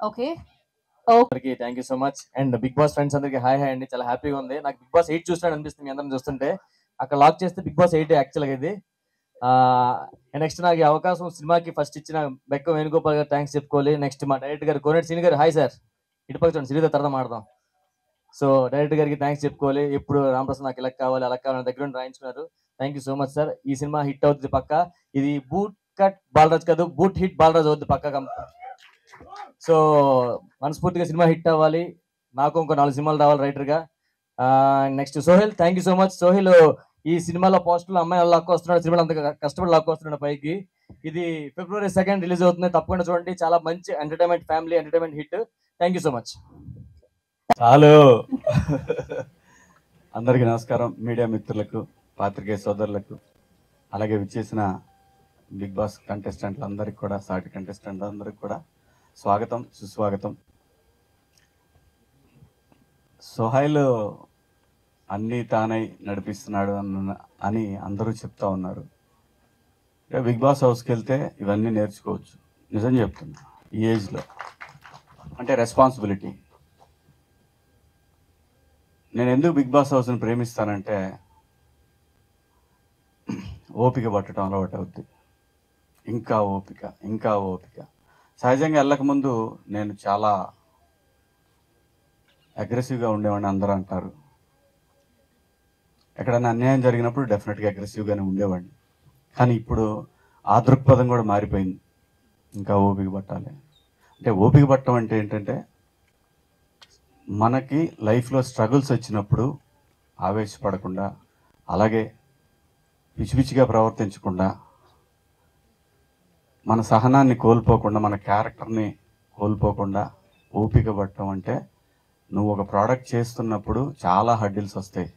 Okay. అందరికి thank you so much. And Bigg Boss friends అందరికి hi hi అండి. చాలా హ్యాపీగా ఉంది. నాకు బిగ్ బాస్ 8 చూసినట్టు అనిపిస్తుంది మీ అందరం చూస్తుంటే. అక్కడ లాక్ చేస్తే బిగ్ బాస్ 8 యాక్చువల్గా ఇది. నెక్స్ట్ నాకు ఈ అవకాశం సినిమాకి ఫస్ట్ ఇచ్చిన బెక్క వేణుగోపాల్ గారు థ్యాంక్స్ చెప్పుకోవాలి. నెక్స్ట్ మా డైరెక్టర్ గారు కోనేటి సీని గారు హాయ్ సార్. ఇటుపక్క చూడండి సిరీతో తర్వాత మాడదాం. సో డైరెక్టర్ గారికి థ్యాంక్స్ చెప్పుకోవాలి. ఎప్పుడు రామప్రసాద్ నాకు ఇలా కావాలి అలా కావాలి దగ్గర నుండి రాయించుకున్నారు. Thank you so much sir. ఈ సినిమా హిట్ అవుతుంది పక్క. ఇది బూట్ కట్ బాలరాజ్ కాదు, బూట్ హిట్ బాలరాజ్ అవుతుంది పక్క. సో మనస్ఫూర్తిగా సినిమా హిట్ అవ్వాలి. నాకు ఇంకో 4 సినిమాలు రావాలి రైటర్గా. Next Sohel thank you so much. Sohel ఈ సినిమాలో పోస్టర్లో అమ్మాయి అలా లాక్కు వస్తున్నాడు, సినిమాలో అంత కష్టపడి లాక్కు వస్తున్నాడు పైకి. ఇది February 2 రిలీజ్ అవుతుంది, తప్పకుండా చూడండి. చాలా మంచి entertainment, family entertainment hit. Thank you so much. చాలు. అందరికీ నమస్కారం. మీడియా మిత్రులకు, పాత్రికేయ సోదరులకు, అలాగే విచ్చేసిన బిగ్ బాస్ కంటెస్టెంట్లందరికీ కూడా, సాటి కంటెస్టెంట్లందరికీ కూడా స్వాగతం, సుస్వాగతం. సోహైల్ అన్నీ తానై నడిపిస్తున్నాడు అని అందరూ చెప్తా ఉన్నారు. బిగ్ బాస్ హౌస్కి వెళ్తే ఇవన్నీ నేర్చుకోవచ్చు. నిజం చెప్తున్నా, ఈ ఏజ్లో అంటే రెస్పాన్సిబిలిటీ. నేను ఎందుకు బిగ్ బాస్ హౌస్ని ప్రేమిస్తానంటే ఓపిక పట్టడం అలవాటు అవుద్ది. ఇంకా ఓపిక, ఇంకా ఓపిక. సహజంగా వెళ్ళకముందు నేను చాలా అగ్రెసివ్గా ఉండేవాడిని, అందరూ అంటారు. ఎక్కడైనా అన్యాయం జరిగినప్పుడు డెఫినెట్గా అగ్రెసివ్గానే ఉండేవాడిని. కానీ ఇప్పుడు ఆ దృక్పథం కూడా మారిపోయింది. ఇంకా ఓపిక పట్టాలి. అంటే ఓపిక పట్టడం అంటే ఏంటంటే, మనకి లైఫ్లో స్ట్రగుల్స్ వచ్చినప్పుడు ఆవేశపడకుండా, అలాగే పిచ్చి పిచ్చిగా ప్రవర్తించకుండా, మన సహనాన్ని కోల్పోకుండా, మన క్యారెక్టర్ని కోల్పోకుండా ఓపిక పట్టడం అంటే, నువ్వు ఒక ప్రోడక్ట్ చేస్తున్నప్పుడు చాలా హడ్డిల్స్ వస్తాయి.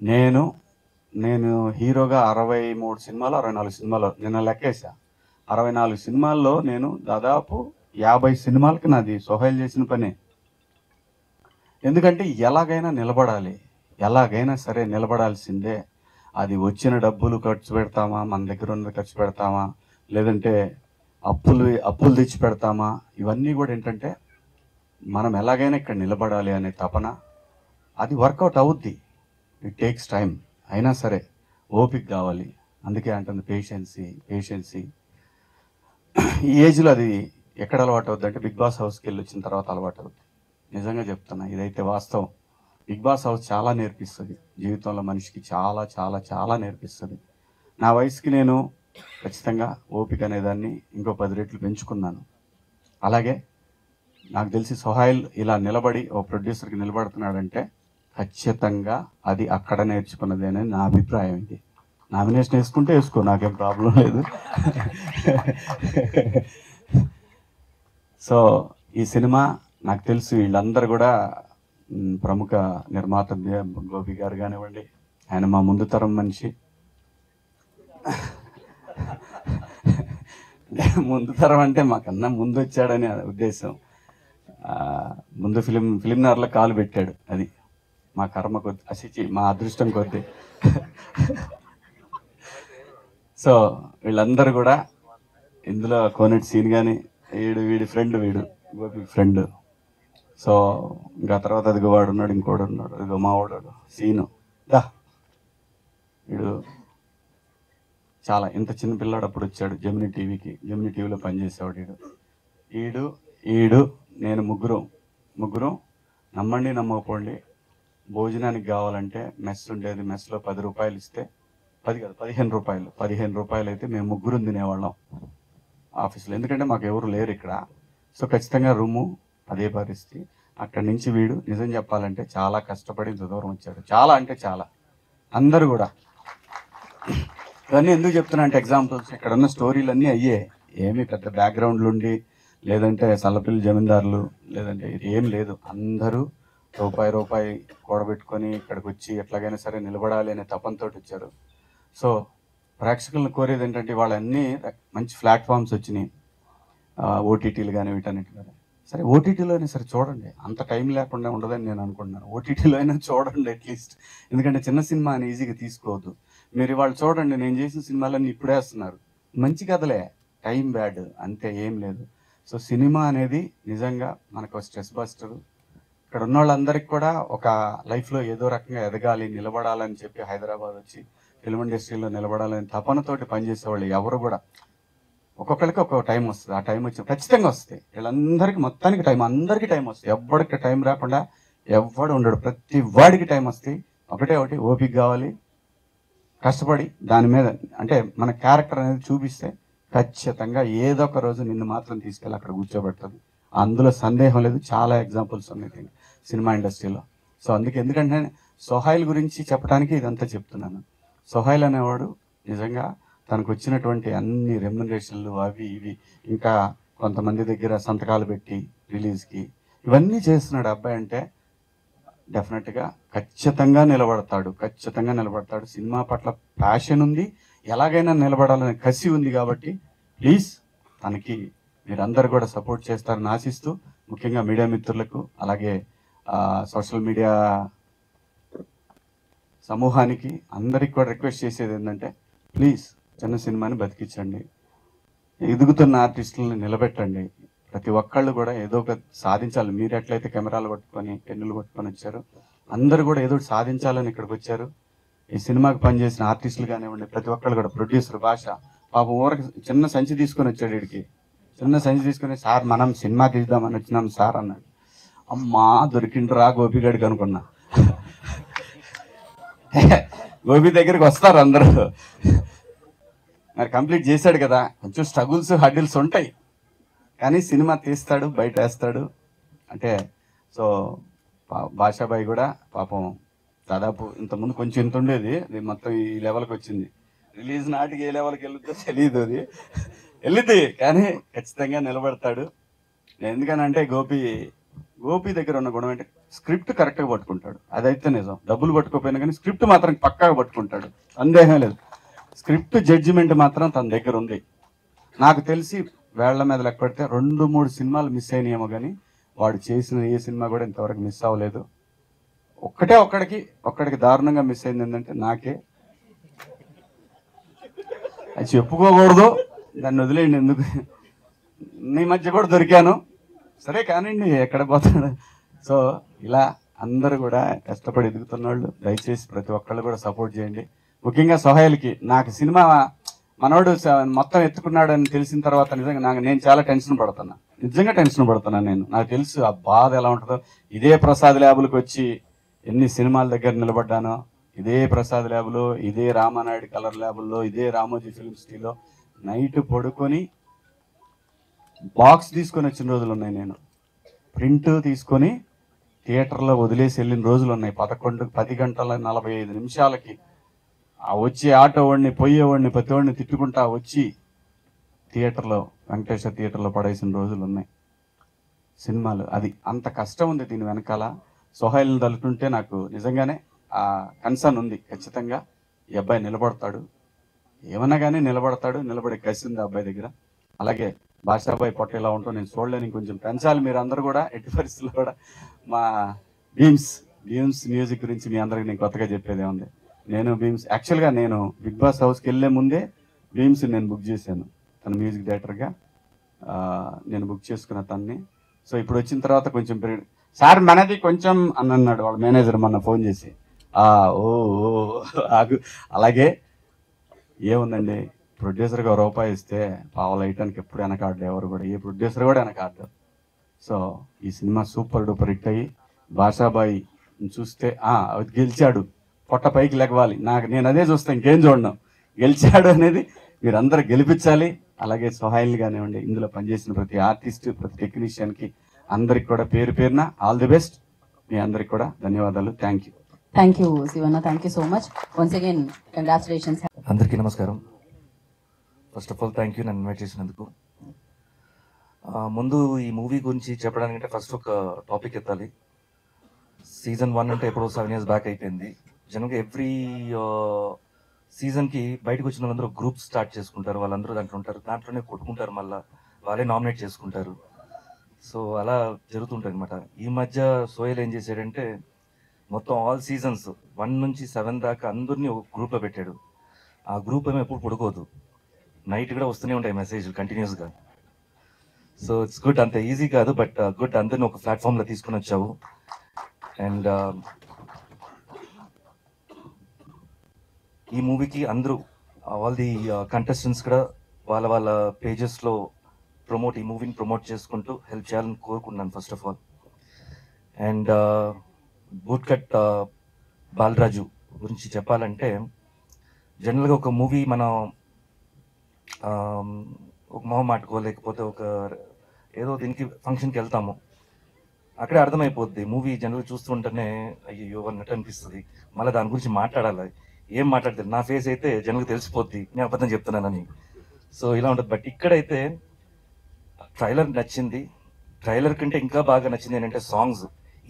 నేను హీరోగా 63 సినిమాలు 64 సినిమాలు నిన్న లెక్కేసా. 64 సినిమాల్లో నేను దాదాపు 50 సినిమాలకి నాది సోహైల్ చేసిన పనే. ఎందుకంటే ఎలాగైనా నిలబడాలి, ఎలాగైనా సరే నిలబడాల్సిందే. అది వచ్చిన డబ్బులు ఖర్చు పెడతామా, మన దగ్గర ఉన్నది ఖర్చు పెడతామా, లేదంటే అప్పులు తెచ్చి పెడతామా, ఇవన్నీ కూడా ఏంటంటే మనం ఎలాగైనా ఇక్కడ నిలబడాలి అనే తపన. అది వర్కౌట్ అవుద్ది, ఇట్ టేక్స్ టైం. అయినా సరే ఓపిక కావాలి. అందుకే అంటుంది పేషెన్సీ. ఈ ఏజ్లో అది ఎక్కడ అలవాటు అవుద్ది అంటే బిగ్ బాస్ హౌస్కి వెళ్ళి వచ్చిన తర్వాత అలవాటు అవుద్ది. నిజంగా చెప్తున్నా, ఇదైతే వాస్తవం. బిగ్ బాస్ హౌస్ చాలా నేర్పిస్తుంది జీవితంలో, మనిషికి చాలా చాలా చాలా నేర్పిస్తుంది. నా వయసుకి నేను ఖచ్చితంగా ఓపిక అనేదాన్ని ఇంకో 10 రెట్లు పెంచుకున్నాను. అలాగే నాకు తెలిసి సోహైల్ ఇలా నిలబడి ఓ ప్రొడ్యూసర్కి నిలబడుతున్నాడంటే ఖచ్చితంగా అది అక్కడ నేర్చుకున్నది అనేది నా అభిప్రాయం. ఇది నామినేషన్ వేసుకుంటే వేసుకో, నాకేం ప్రాబ్లం లేదు. సో ఈ సినిమా నాకు తెలుసు వీళ్ళందరూ కూడా ప్రముఖ నిర్మాత గోపి గారు కానివ్వండి, ఆయన మా ముందు తరం మనిషి. ముందు తరం అంటే మాకన్నా ముందు వచ్చాడని ఉద్దేశం. ముందు ఫిలిం నగర్లో కాలు పెట్టాడు. అది మా కర్మ కొద్ది, అసిచి మా అదృష్టం కొద్ది. సో వీళ్ళందరూ కూడా ఇందులో కోనేటి సీన్ కానీ, వీడి ఫ్రెండ్, వీడు గోపి ఫ్రెండ్. సో ఇంకా తర్వాత అదిగో వాడు ఉన్నాడు, ఇంకోడు ఉన్నాడు, అదిగో మా వాడు సీను. వీడు చాలా ఇంత చిన్న పిల్లాడు అప్పుడు వచ్చాడు జెమినీ టీవీలో పనిచేసేవాడు. ఈడు నేను ముగ్గురం నమ్మండి నమ్మకపోండి, భోజనానికి కావాలంటే మెస్ ఉండేది. మెస్లో 10 రూపాయలు ఇస్తే, 10 కాదు 15 రూపాయలు అయితే మేము ముగ్గురం తినేవాళ్ళం ఆఫీస్లో. ఎందుకంటే మాకు ఎవరు లేరు ఇక్కడ. సో ఖచ్చితంగా రూము అదే పరిస్థితి. అక్కడి నుంచి వీడు నిజం చెప్పాలంటే చాలా కష్టపడి ఇంత దూరం వచ్చాడు. చాలా అంటే చాలా. అందరూ కూడా ఇవన్నీ ఎందుకు చెప్తున్నా అంటే ఎగ్జాంపుల్స్. ఇక్కడ ఉన్న స్టోరీలు అన్నీ అయ్యే, ఏమీ పెద్ద బ్యాక్గ్రౌండ్లు ఉండి లేదంటే సల్లపిల్లి జమీందారులు లేదంటే ఇది ఏం లేదు. అందరూ రూపాయి కూడబెట్టుకొని ఇక్కడికి వచ్చి ఎట్లాగైనా సరే నిలబడాలి అనే తపంతో వచ్చారు. సో ప్రేక్షకులను కోరేది ఏంటంటే వాళ్ళన్నీ మంచి ప్లాట్ఫామ్స్ వచ్చినాయి, ఓటీటీలు కానీ వీటన్నిటి కానీ. సరే ఓటీటీలో అయినా సరే చూడండి, అంత టైం లేకుండా ఉండదని నేను అనుకుంటున్నాను. ఓటీటీలో అయినా చూడండి అట్లీస్ట్, ఎందుకంటే చిన్న సినిమా అని ఈజీగా తీసుకోవద్దు. మీరు ఇవాళ చూడండి, నేను చేసిన సినిమాలన్నీ ఇప్పుడే వేస్తున్నారు, మంచి కథలే, టైం బ్యాడ్ అంతే, ఏం లేదు. సో సినిమా అనేది నిజంగా మనకు స్ట్రెస్ బస్టర్. ఇక్కడ ఉన్న వాళ్ళందరికీ కూడా ఒక లైఫ్లో ఏదో రకంగా ఎదగాలి, నిలబడాలని చెప్పి హైదరాబాద్ వచ్చి ఫిల్మ్ ఇండస్ట్రీలో నిలబడాలని తపనతోటి పనిచేసేవాళ్ళు ఎవరు కూడా, ఒక్కొక్కరికి ఒక్కొక్క టైం వస్తుంది. ఆ టైం వచ్చి ఖచ్చితంగా వస్తుంది. వీళ్ళందరికీ మొత్తానికి టైం, అందరికీ టైం వస్తుంది. ఎవరికి టైం రాకుండా ఎవ్వడు ఉండడు, ప్రతి వాడికి టైం వస్తుంది. ఒకటే ఒకటి ఓపిక కావాలి, కష్టపడి దాని మీద అంటే మన క్యారెక్టర్ అనేది చూపిస్తే ఖచ్చితంగా ఏదో ఒక రోజు నిన్ను మాత్రం తీసుకెళ్ళి అక్కడ కూర్చోబెడుతుంది. అందులో సందేహం లేదు. చాలా ఎగ్జాంపుల్స్ ఉన్నాయి సినిమా ఇండస్ట్రీలో. సో అందుకే, ఎందుకంటే సోహైల్ గురించి చెప్పడానికి ఇదంతా చెప్తున్నాను. సోహైల్ అనేవాడు నిజంగా తనకు వచ్చినటువంటి అన్ని రెమ్యునరేషన్లు అవి ఇవి, ఇంకా కొంతమంది దగ్గర సంతకాలు పెట్టి రిలీజ్కి ఇవన్నీ చేస్తున్నాడు అబ్బాయి. అంటే డెఫినెట్గా ఖచ్చితంగా నిలబడతాడు. సినిమా పట్ల ప్యాషన్ ఉంది, ఎలాగైనా నిలబడాలనే కసి ఉంది. కాబట్టి ప్లీజ్ తనకి మీరందరూ కూడా సపోర్ట్ చేస్తారని ఆశిస్తూ, ముఖ్యంగా మీడియా మిత్రులకు, అలాగే సోషల్ మీడియా సమూహానికి అందరికి కూడా రిక్వెస్ట్ చేసేది ఏంటంటే, ప్లీజ్ చిన్న సినిమాని బతికించండి, ఎదుగుతున్న ఆర్టిస్టులను నిలబెట్టండి. ప్రతి ఒక్కళ్ళు కూడా ఏదో ఒక సాధించాలి. మీరు ఎట్లయితే కెమెరాలు పట్టుకొని పెన్నులు పట్టుకొని వచ్చారో, అందరూ కూడా ఏదో సాధించాలని ఇక్కడికి వచ్చారు. ఈ సినిమాకి పనిచేసిన ఆర్టిస్టులు కానివ్వండి, ప్రతి ఒక్కళ్ళు కూడా, ప్రొడ్యూసర్ భాష పాపం ఊరికి చిన్న సంచి తీసుకొని వచ్చాడు. వీడికి చిన్న సంచి తీసుకొని, సార్ మనం సినిమా తీద్దామని వచ్చినాం సార్ అన్నాడు. అమ్మా దొరికిండ్రా గోపిగడికి అనుకున్నా. గోపి దగ్గరికి వస్తారు అందరూ. మరి కంప్లీట్ చేశాడు కదా, కొంచెం స్ట్రగుల్స్ హడ్డిల్స్ ఉంటాయి, కానీ సినిమా తీస్తాడు, బయట వేస్తాడు. అంటే సో భాషాబాయి కూడా పాపం దాదాపు ఇంతకుముందు కొంచెం ఇంత ఉండేది, అది మొత్తం ఈ లెవెల్కి వచ్చింది. రిలీజ్ నాటికి ఏ లెవెల్కి వెళ్ళుద్దో తెలియదు, అది వెళ్ళిద్ది, కానీ ఖచ్చితంగా నిలబడతాడు. ఎందుకనంటే గోపి దగ్గర ఉన్న గుణం అంటే స్క్రిప్ట్ కరెక్ట్గా పట్టుకుంటాడు, అదైతే నిజం. డబ్బులు పట్టుకోపోయినా కానీ స్క్రిప్ట్ మాత్రం పక్కాగా పట్టుకుంటాడు, సందేహం లేదు. స్క్రిప్ట్ జడ్జిమెంట్ మాత్రం తన దగ్గర ఉంది. నాకు తెలిసి వేళ్ల మీద లెక్క పెడితే 2-3 సినిమాలు మిస్ అయినాయేమో, కానీ వాడు చేసిన ఏ సినిమా కూడా ఇంతవరకు మిస్ అవ్వలేదు. ఒక్కడికి దారుణంగా మిస్ అయింది ఏంటంటే, నాకే, అది చెప్పుకోకూడదు, దాన్ని వదిలేయండి, ఎందుకు నీ మధ్య కూడా దొరికాను, సరే కానివ్వండి, ఎక్కడ పోతాడు. సో ఇలా అందరూ కూడా కష్టపడి ఎదుగుతున్న దయచేసి ప్రతి ఒక్కళ్ళు కూడా సపోర్ట్ చేయండి. ముఖ్యంగా సోహైల్కి, నాకు సినిమా మనోడు మొత్తం ఎత్తుకున్నాడు అని తెలిసిన తర్వాత నిజంగా నేను చాలా టెన్షన్ పడుతున్నాను. నాకు తెలుసు ఆ బాధ ఎలా ఉంటుందో. ఇదే ప్రసాద్ ల్యాబులకు వచ్చి ఎన్ని సినిమాల దగ్గర నిలబడ్డానో, ఇదే ప్రసాద్ ల్యాబులో, ఇదే రామానాయుడు కలర్ ల్యాబుల్లో, ఇదే రామోజీ ఫిల్మ్ సిటీలో నైట్ పడుకొని బాక్స్ తీసుకొని వచ్చిన రోజులు ఉన్నాయి. నేను ప్రింట్ తీసుకొని థియేటర్లో వదిలేసి వెళ్ళిన రోజులు ఉన్నాయి. 10 గంటల 45 నిమిషాలకి ఆ వచ్చి ఆటో వాడిని, పోయేవాడిని, ప్రతి వాడిని తిట్టుకుంటా వచ్చి థియేటర్లో, వెంకటేశ్వర థియేటర్లో పడేసిన రోజులు ఉన్నాయి. సినిమాలు అది అంత కష్టం ఉంది దీని వెనకాల. సోహైల్ని తలుతుంటే నాకు నిజంగానే ఆ కన్సర్న్ ఉంది. ఖచ్చితంగా ఈ అబ్బాయి నిలబడతాడు, ఏమన్నా కానీ నిలబడే కసి ఉంది ఆ అబ్బాయి దగ్గర. అలాగే భాషాబాయి పొట్ట ఇలా ఉంటూ నేను చూడలేని, కొంచెం పెంచాలి మీరు అందరూ కూడా, ఎట్టి పరిస్థితుల్లో కూడా. మా భీమ్స్ మ్యూజిక్ గురించి మీ అందరికి నేను కొత్తగా చెప్పేదే ఉంది. నేను యాక్చువల్గా నేను బిగ్ బాస్ హౌస్కి వెళ్ళే ముందే భీమ్స్ నేను బుక్ చేశాను, తన మ్యూజిక్ డైరెక్టర్గా నేను బుక్ చేసుకున్న తన్ని. సో ఇప్పుడు వచ్చిన తర్వాత కొంచెం సార్ మనది కొంచెం అని అన్నాడు వాళ్ళ మేనేజర్ మొన్న ఫోన్ చేసి. అలాగే ఏముందండి, ప్రొడ్యూసర్గా రూపాయి ఇస్తే పావులు వేయటానికి ఎప్పుడు వెనకాడదు ఎవరు కూడా, ఏ ప్రొడ్యూసర్ కూడా వెనకాడదు. సో ఈ సినిమా సూపర్ డూపర్ హిట్ అయ్యి భాషాబాయి చూస్తే గెలిచాడు, పొట్ట పైకి లెగవాలి. నేను అదే చూస్తాను, ఇంకేం చూడను. గెలిచాడు అనేది మీరు అందరూ గెలిపించాలి. అలాగే సోహైల్ కానివ్వండి, ఇందులో పనిచేసిన ప్రతి ఆర్టిస్ట్, ప్రతి టెక్నీషియన్కి అందరికి కూడా పేరు పేరున ఆల్ ది బెస్ట్. మీ అందరికి కూడా ధన్యవాదాలు. Thank you Shivanna, thank you so much. Once again congratulations. అందరికీ నమస్కారం. First of all thank you నన్ను ఇన్వైట్ చేసినందుకు. ముందు ఈ మూవీ గురించి చెప్పడానికంటే ఫస్ట్ ఒక టాపిక్ ఎత్తాలి. సీజన్ 1 అంటే ఎప్పుడో 7 years బ్యాక్ అయిపోయింది. జనరల్గా ఎవ్రీ సీజన్కి బయటకు వచ్చిన వాళ్ళందరూ గ్రూప్స్ స్టార్ట్ చేసుకుంటారు, వాళ్ళందరూ దాంట్లో ఉంటారు, దాంట్లోనే కొట్టుకుంటారు, మళ్ళీ వాళ్ళే నామినేట్ చేసుకుంటారు. సో అలా జరుగుతుంటుంది అనమాట. ఈ మధ్య సోహెల్ ఏం చేశాడంటే మొత్తం ఆల్ సీజన్స్ 1 నుంచి 7 దాకా అందరినీ ఒక గ్రూప్లో పెట్టాడు. ఆ గ్రూప్ ఏమో ఎప్పుడు పడుకోదు, నైట్ కూడా వస్తూనే ఉంటాయి మెసేజ్లు కంటిన్యూస్గా. సో ఇట్స్ గుడ్, అంత ఈజీ కాదు బట్ గుడ్, అందరిని ఒక ప్లాట్ఫామ్లో తీసుకుని వచ్చావు. అండ్ ఈ మూవీకి అందరూ ఆల్ ది కంటెస్టెంట్స్ కూడా వాళ్ళ వాళ్ళ పేజెస్లో ఈ మూవీని ప్రమోట్ చేసుకుంటూ హెల్ప్ చేయాలని కోరుకున్నాను first of all. And boot cut Balaraju గురించి చెప్పాలంటే, జనరల్గా ఒక మూవీ మనం ఒక మొహమాటకో లేకపోతే ఒక ఏదో దీనికి ఫంక్షన్కి వెళ్తాము, అక్కడే అర్థమైపోద్ది. మూవీ జనరల్గా చూస్తుంటేనే అయ్యో అన్నట్టు అనిపిస్తుంది. మళ్ళీ దాని గురించి మాట్లాడాలి, ఏం మాట్లాడతారు, నా ఫేస్ అయితే జనరల్గా తెలిసిపోద్ది నేను అబద్ధం చెప్తున్నానని. సో ఇలా ఉంటుంది. బట్ ఇక్కడైతే ట్రైలర్ నచ్చింది. ట్రైలర్ కంటే ఇంకా బాగా నచ్చింది ఏంటంటే songs.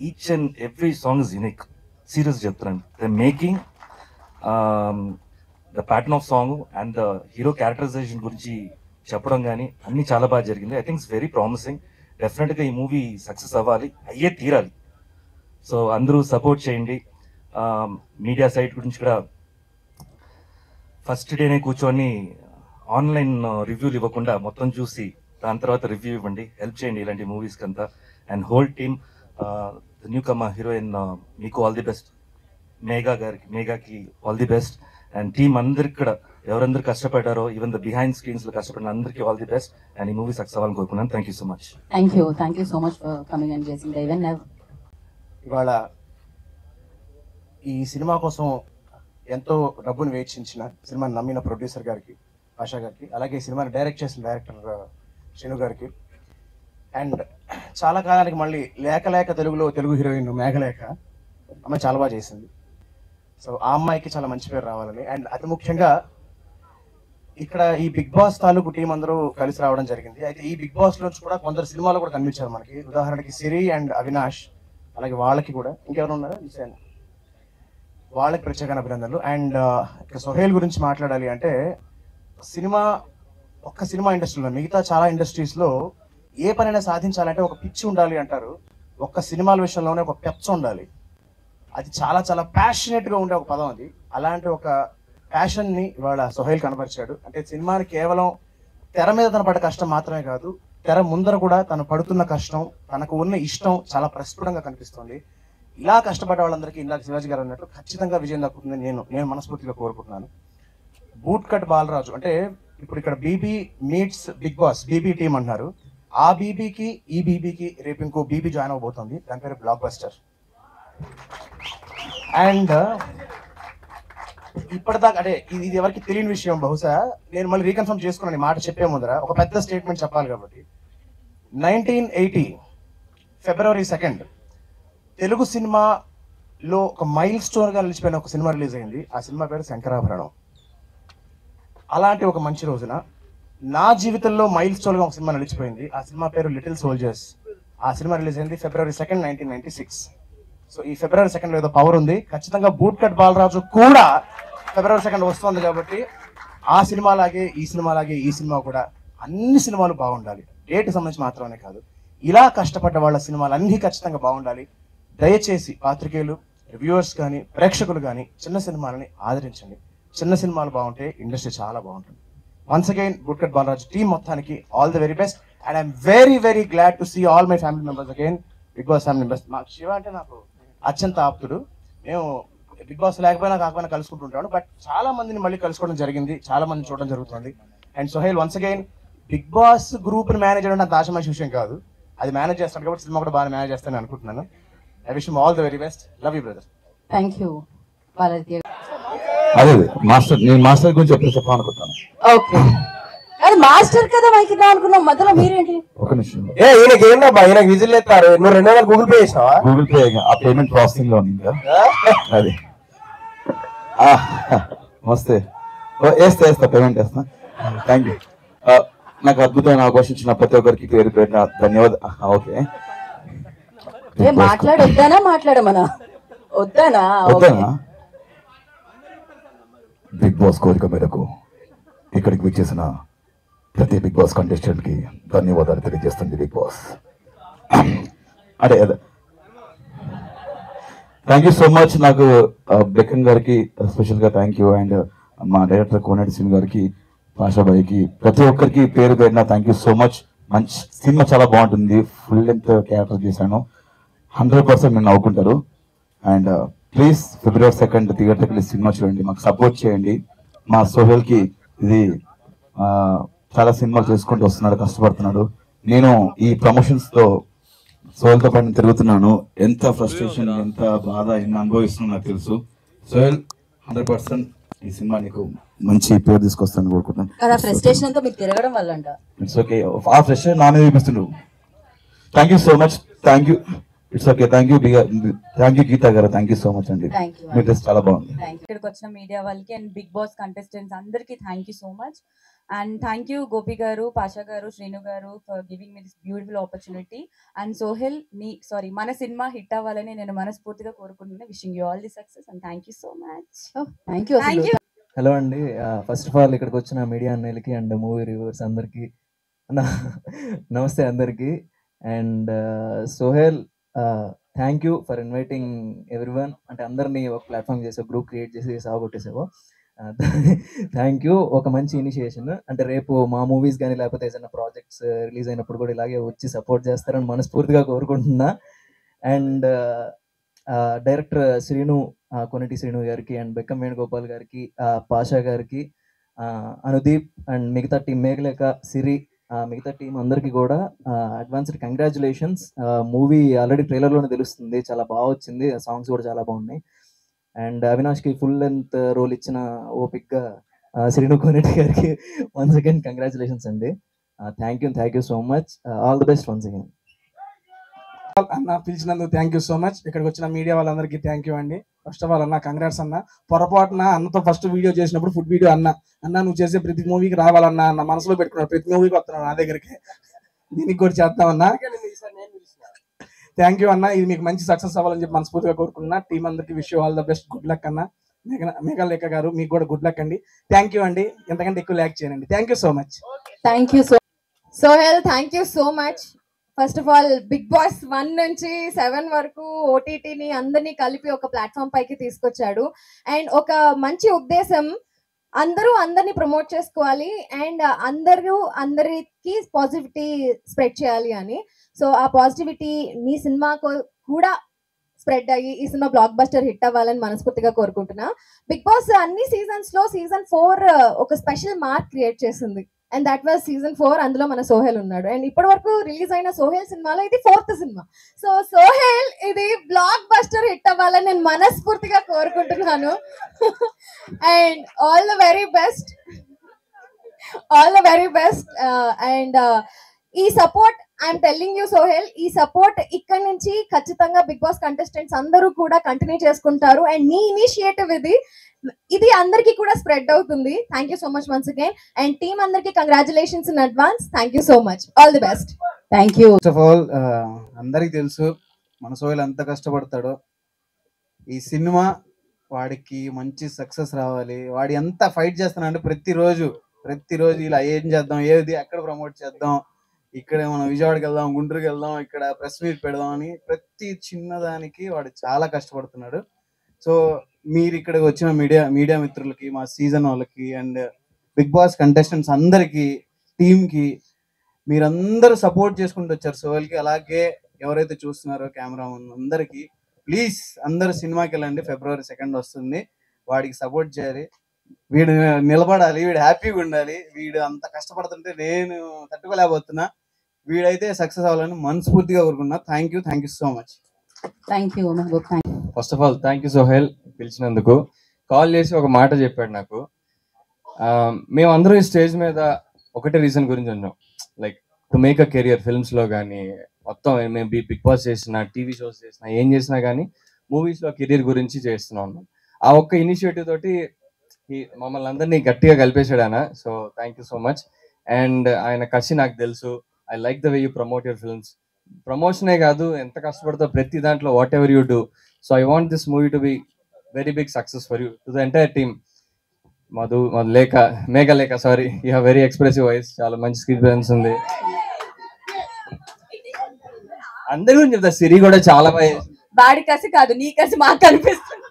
Each and every song is unique. Serious చెప్తున్నాను. The making, the pattern of song and the hero characterization గురించి చెప్పడం కానీ అన్నీ చాలా బాగా జరిగింది. I think it's very promising. డెఫినెట్గా ఈ మూవీ సక్సెస్ అవ్వాలి, అయ్యే తీరాలి. సో అందరూ సపోర్ట్ చేయండి. మీడియా సైట్ గురించి కూడా ఫస్ట్ డేనే కూర్చొని ఆన్లైన్ రివ్యూలు ఇవ్వకుండా మొత్తం చూసి దాని తర్వాత రివ్యూ ఇవ్వండి, హెల్ప్ చేయండి ఇలాంటి మూవీస్కి అంతా. And whole team, newcomer heroine మీకు ఆల్ ది బెస్ట్. మేఘాకి all the best. And team అందరికి కూడా ఎవరందరూ కష్టపడ్డారో, ఈవెన్ ద బిహైండ్ స్క్రీన్స్లో కష్టపడిన అందరికీ ఆల్ ది బెస్ట్. అండ్ ఈ మూవీ సక్సెస్ అవ్వాలని కోరుకున్నాను. Thank you so much. Thank you so much for coming and chasing the event. ఇవాళ ఈ సినిమా కోసం ఎంతో డబ్బును వెచ్చించిన, సినిమాని నమ్మిన ప్రొడ్యూసర్ గారికి, ఆశా గారికి, అలాగే ఈ సినిమాని డైరెక్ట్ చేసిన డైరెక్టర్ శ్రీను గారికి, అండ్ చాలా కాలానికి మళ్ళీ లేక తెలుగులో తెలుగు హీరోయిన్ మేఘలేఖ, అమ్మాయి చాలా బాగా చేసింది. సో ఆ అమ్మాయికి చాలా మంచి పేరు రావాలని, అండ్ అతి ముఖ్యంగా ఇక్కడ ఈ బిగ్ బాస్ తాలూకు టీం అందరూ కలిసి రావడం జరిగింది. అయితే ఈ బిగ్ బాస్ నుంచి కూడా కొందరు సినిమాలు కూడా కనిపించారు మనకి. ఉదాహరణకి సిరి అండ్ అవినాష్, అలాగే వాళ్ళకి కూడా ఇంకెవరు ఉన్నారా నిశాన్, వాళ్ళకి ప్రత్యేక అభినందనలు. అండ్ ఇక సోహెల్ గురించి మాట్లాడాలి అంటే, ఒక్క సినిమా ఇండస్ట్రీలో, మిగతా చాలా ఇండస్ట్రీస్లో ఏ పనైనా సాధించాలంటే ఒక పిచ్చి ఉండాలి అంటారు. ఒక్క సినిమాల విషయంలోనే ఒక పెచ్చ ఉండాలి. అది చాలా చాలా ప్యాషనేట్గా ఉండే ఒక పదం అది. అలాంటి ఒక ప్యాషన్ని ఇవాళ సోహెల్ కనపరిచాడు. అంటే సినిమాని కేవలం తెర మీద తన పడ్డ కష్టం మాత్రమే కాదు, తెర ముందర కూడా తను పడుతున్న కష్టం, తనకు ఉన్న ఇష్టం చాలా ప్రస్ఫుటంగా కనిపిస్తుంది. ఇలా కష్టపడ్డ వాళ్ళందరికీ ఇందాక శివాజీ గారు అన్నట్టు ఖచ్చితంగా విజయం దక్కుతుందని నేను మనస్ఫూర్తిగా కోరుకుంటున్నాను. బూట్ కట్ బాలరాజు అంటే ఇప్పుడు ఇక్కడ BB meets Bigg Boss, BB team అంటున్నారు. ఆ బీబీకి ఈ బీబీకి రేపు ఇంకో బీబీ జాయిన్ అవబోతుంది, దాని పేరు బ్లాక్ బస్టర్. అండ్ ఇప్పటిదాకా అంటే ఇది ఎవరికి తెలియని విషయం, బహుశా నేను మళ్ళీ రీకన్ఫర్మ్ చేసుకున్నాను ఈ మాట చెప్పే ముందర. ఒక పెద్ద స్టేట్మెంట్ చెప్పాలి కాబట్టి, 1980 ఫిబ్రవరి 2 తెలుగు సినిమాలో ఒక మైల్ స్టోన్గా నిలిచిపోయిన ఒక సినిమా రిలీజ్ అయింది. ఆ సినిమా పేరు శంకరాభరణం. అలాంటి ఒక మంచి రోజున నా జీవితంలో మైల్ స్టోన్గా ఒక సినిమా నిలిచిపోయింది. ఆ సినిమా పేరు లిటిల్ సోల్జర్స్. ఆ సినిమా రిలీజ్ అయింది ఫిబ్రవరి 2, 1996. సో ఈ ఫిబ్రవరి 2 ఏదో పవర్ ఉంది. ఖచ్చితంగా బూట్ కట్ బాలరాజు కూడా ఫిబ్రవరి 2 వస్తుంది కాబట్టి ఆ సినిమా లాగే ఈ సినిమా లాగే ఈ సినిమా కూడా అన్ని సినిమాలు బాగుండాలి. డేట్ సంబంధించి మాత్రమే కాదు, ఇలా కష్టపడ్డ వాళ్ళ సినిమాలు అన్నీ ఖచ్చితంగా బాగుండాలి. దయచేసి పాత్రికేయులు, రివ్యూవర్స్ కానీ ప్రేక్షకులు కానీ చిన్న సినిమాలని ఆదరించండి. చిన్న సినిమాలు బాగుంటే ఇండస్ట్రీ చాలా బాగుంటుంది. Once again boot cut Balaraju team మొత్తానికి all the very best. And I'm very very glad to see all my family members again, Bigg Boss family members. మాకు శివ అంటే నాకు అత్యంత ఆప్తుడు. మేము బిగ్ బాస్ లేకపోయినా కాకపోయినా కలుసుకుంటుంటాను, బట్ చాలా మందిని మళ్ళీ కలుసుకోవడం జరిగింది, చాలా మందిని చూడడం జరుగుతుంది. And Sohel once again Bigg Boss గ్రూప్ని మేనేజ్ చేయడం అంత ఆశమాషి విషయం కాదు, అది మేనేజ్ చేస్తాను కాబట్టి సినిమా కూడా బాగా మేనేజ్ చేస్తానని అనుకుంటున్నాను. I wish all the very best. Love you brother. Thank you Balaji. అదే మాస్టర్, నేను మాస్టర్ గురించి ఎప్పుడు చెప్పాలనుకుంటాను. ఓకే, అది మాస్టర్ కదా మైకి అనుకున్నాం, మధ్యలో మీరేంటి? ఒక నిమిషం. ఈయనకి ఏంటబ్బా, ఈయనకి విజిల్ ఎత్తారు. నువ్వు 200 గూగుల్ పే చేసావా? గూగుల్ పే ఆ పేమెంట్ ప్రాసెసింగ్ లో ఉంది ఇంకా. అది వస్తే వేస్తా పేమెంట్ వేస్తా. Thank you. నాకు అద్భుతమైన అవకాశం ఇచ్చిన ప్రతి ఒక్కరికి పేరు పేరున ధన్యవాదాలు. ఓకే, మాట్లాడొద్దానా మాట్లాడమనా? వద్దానా? బిగ్ బాస్ కోరిక మేరకు ఇక్కడికి విచ్చేసిన ప్రతి బిగ్ బాస్ కంటెస్టెంట్ కి ధన్యవాదాలు తెలియజేస్తుంది బిగ్ బాస్. అదే అదే థ్యాంక్ యూ సో మచ్. నాకు బెక్కన్ గారికి స్పెషల్గా థ్యాంక్ యూ, అండ్ మా డైరెక్టర్ కోనేటి సింగ్ గారికి, పాషాబాయికి, ప్రతి ఒక్కరికి పేరు పేరున థ్యాంక్ యూ సో మచ్. మంచి సినిమా చాలా బాగుంటుంది. ఫుల్ లెంత్ క్యారెక్టర్ చేశాను. 100% మీరు నవ్వుకుంటారు. అండ్ ప్లీజ్ February 2 థియేటర్కి వెళ్ళి సినిమా చూడండి, మాకు సపోర్ట్ చేయండి. మా సోహెల్కి ఇది చాలా సినిమాలు చేసుకుంటూ వస్తున్నాడు, కష్టపడుతున్నాడు. నేను ఈ ప్రమోషన్స్తో సోహెల్తో పాటు తిరుగుతున్నాను. ఎంత ఫ్రస్ట్రేషన్, ఎంత బాధ, ఎన్ని అనుభవిస్తున్నాను నాకు తెలుసు. సోహెల్ 100% ఈ సినిమా నీకు మంచి పేరు తీసుకొస్తాను కోరుకుంటున్నాను. కదా ఫ్రస్ట్రేషన్ అంతా మీకు తిరగడం వల్ల అంట. It's okay. ఆ ఫ్రస్ట్రేషన్ నానే చూపిస్తుండ్రు. Thank you so much. Thank you. It's okay. Thank you Geetha garu. Thank you so much అండి. Thank you. మీ డ్రెస్ చాలా బాగుంది. ఇక్కడికి వచ్చిన మీడియా వాళ్ళకి అండ్ బిగ్ బాస్ కంటెస్టెంట్స్ అందరికీ thank you so much. And thank you Gopi garu, Pasha garu, Srinu garu for giving me this beautiful opportunity. And Sohel మన cinema hit అవ్వాలని నేను మనస్ఫూర్తిగా కోరుకుంటున్నాను. Wishing you all the success and thank you so much. Thank you. Thank you. Hello అండి, first of all ఇక్కడికి వచ్చిన media అన్నయ్యలకి and movie reviewers అందరికీ నమస్తే అందరికీ. And Sohel, thank you for inviting everyone. అంటే అందరినీ ఒక ప్లాట్ఫామ్ చేసావు, గ్రూప్ క్రియేట్ చేసి సాగొట్టేసావు. Thank you. ఒక మంచి ఇనిషియేషన్. అంటే రేపు మా మూవీస్ కానీ లేకపోతే ఏదైనా ప్రాజెక్ట్స్ రిలీజ్ అయినప్పుడు కూడా ఇలాగే వచ్చి సపోర్ట్ చేస్తారని మనస్ఫూర్తిగా కోరుకుంటున్నా. అండ్ డైరెక్టర్ శ్రీను, కొనటి శ్రీను గారికి, అండ్ బెక్కం వేణుగోపాల్ గారికి, పాషా గారికి, అనుదీప్ అండ్ మిగతా టీం, మేఘలేఖ, సిరి, మిగతా టీం అందరికీ కూడా అడ్వాన్స్డ్ కంగ్రాచులేషన్స్. మూవీ ఆల్రెడీ ట్రైలర్లోనే తెలుస్తుంది, చాలా బాగా వచ్చింది. సాంగ్స్ కూడా చాలా బాగున్నాయి. అండ్ అవినాష్కి ఫుల్ లెంత్ రోల్ ఇచ్చిన ఓపిక్గా శ్రీను కోనేటి గారికి వన్స్ అగైన్ కంగ్రాచులేషన్స్ అండి. Thank you so much. All the best once again. అన్న పిలిచినందుకు థ్యాంక్ యూ సో మచ్. ఇక్కడికి వచ్చిన మీడియా వాళ్ళందరికీ థ్యాంక్ యూ అండి. ఫస్ట్ ఆఫ్ ఆల్ అన్న కంగ్రాట్స్ అన్న. పొరపాటున అన్నతో ఫస్ట్ వీడియో చేసినప్పుడు ఫుడ్ వీడియో అన్న నువ్వు చేసే ప్రతి మూవీకి రావాలన్నా అన్న మనసులో పెట్టుకున్నాడు. ప్రతి మూవీకి వస్తున్నాడు నా దగ్గరికి, దీనికి కూడా చేద్దామన్నా. థ్యాంక్ యూ అన్న. ఇది మీకు మంచి సక్సెస్ అవ్వాలని చెప్పి మనస్ఫూర్తిగా కోరుకున్నా. టీం అందరికి wish you all the best. Good luck అన్న. మేఘలేఖ గారు మీకు కూడా గుడ్ లక్ అండి. థ్యాంక్ యూ అండి. ఎంతకంటే ఎక్కువ ల్యాక్ చేయనండి. Thank you so much. Thank you. Sohel, thank you so much. First of all Bigg Boss 1 నుంచి 7 వరకు ఓటీటీని అందరినీ కలిపి ఒక ప్లాట్ఫామ్ పైకి తీసుకొచ్చాడు. అండ్ ఒక మంచి ఉద్దేశం, అందరూ అందరినీ ప్రమోట్ చేసుకోవాలి అండ్ అందరికి పాజిటివిటీ స్ప్రెడ్ చేయాలి అని. సో ఆ పాజిటివిటీ మీ సినిమాకు కూడా స్ప్రెడ్ అయ్యి ఈ సినిమా బ్లాక్ బస్టర్ హిట్ అవ్వాలని మనస్ఫూర్తిగా కోరుకుంటున్నా. బిగ్ బాస్ అన్ని సీజన్స్ లో సీజన్ 4 ఒక స్పెషల్ మార్క్ క్రియేట్ చేసింది. And that was season 4. అందులో మన సోహెల్ ఉన్నాడు. అండ్ ఇప్పటి వరకు రిలీజ్ అయిన సోహెల్ సినిమాలో ఇది 4th సినిమా. సో సోహెల్ ఇది బ్లాక్ బస్టర్ హిట్ అవ్వాలని నేను మనస్ఫూర్తిగా కోరుకుంటున్నాను. And all the very best. And ఈ support I'm telling you Sohel, ఈ సపోర్ట్ ఇక్కడ నుంచి ఖచ్చితంగా బిగ్ బాస్ కంటెస్టెంట్స్ అందరూ కూడా కంటిన్యూ చేసుకుంటారు. అండ్ నీ ఇనిషియేటివ్ ఇది అందరికీ కూడా స్ప్రెడ్ అవుతుంది. Thank you so much once again. And team అందరికి congratulations in advance. Thank you so much. All the best. Thank you. First of all అందరికి తెలుసు మన సోహెల్ ఎంత కష్టపడతాడో. ఈ సినిమా వాడికి మంచి సక్సెస్ రావాలి. వాడు ఎంత ఫైట్ చేస్తున్నాడు ప్రతిరోజు ఇలా ఏం చేద్దాం, ఏది ఎక్కడ ప్రమోట్ చేద్దాం, ఇక్కడ మనం విజయవాడకి వెళ్దాం, గుంటూరుకి వెళ్దాం, ఇక్కడ ప్రెస్ మీట్ పెడదాం అని ప్రతి చిన్నదానికి వాడు చాలా కష్టపడుతున్నాడు. సో మీరు ఇక్కడికి వచ్చిన మీడియా మిత్రులకి, మా సీజన్ వాళ్ళకి అండ్ బిగ్ బాస్ కంటెస్టెంట్స్ అందరికి, టీమ్కి మీరందరూ సపోర్ట్ చేసుకుంటూ వచ్చారు సోహెల్కి. అలాగే ఎవరైతే చూస్తున్నారో కెమెరామెన్ అందరికీ ప్లీజ్ అందరూ సినిమాకి వెళ్ళండి. February 2 వస్తుంది. వాడికి సపోర్ట్ చేయాలి. వీడు నిలబడాలి, వీడు హ్యాపీగా ఉండాలి. వీడు అంత కష్టపడుతుంటే నేను తట్టుకోలేకపోతున్నా. వీడైతే సక్సెస్ అవ్వాలని మనస్ఫూర్తిగా కోరుకున్నా. Thank you so much. Thank you Mehboob. First of all thank you Sohel, పిలిచినందుకు. కాల్ చేసి ఒక మాట చెప్పాడు నాకు. మేమందరూ ఈ స్టేజ్ మీద ఒకటే రీజన్ గురించి ఉన్నాం, like to make a career. ఫిల్మ్స్లో కానీ మొత్తం మేము బిగ్ బాస్ చేసిన, టీవీ షోస్ చేసిన, ఏం చేసినా కానీ మూవీస్లో కెరియర్ గురించి చేస్తున్నాం. ఆ ఒక్క ఇనిషియేటివ్ తోటి మమ్మల్ని అందరినీ గట్టిగా కలిపేశాడు ఆయన. So thank you so much. And ఆయన కసి నాకు తెలుసు. I like the way you promote your films. ప్రమోషనే కాదు, ఎంత కష్టపడతావు ప్రతి దాంట్లో, whatever you do. So I want this movie to be very big success for you, to the entire team. Meghalekha, sorry, you have very expressive voice, చాలా మంచి screen presence ఉంది. అందరి గురించి చెప్తా. సిరి కూడా చాలా బాగా, వాడి కసి కాదు నీ కసి మాకు కనిపిస్తుంది.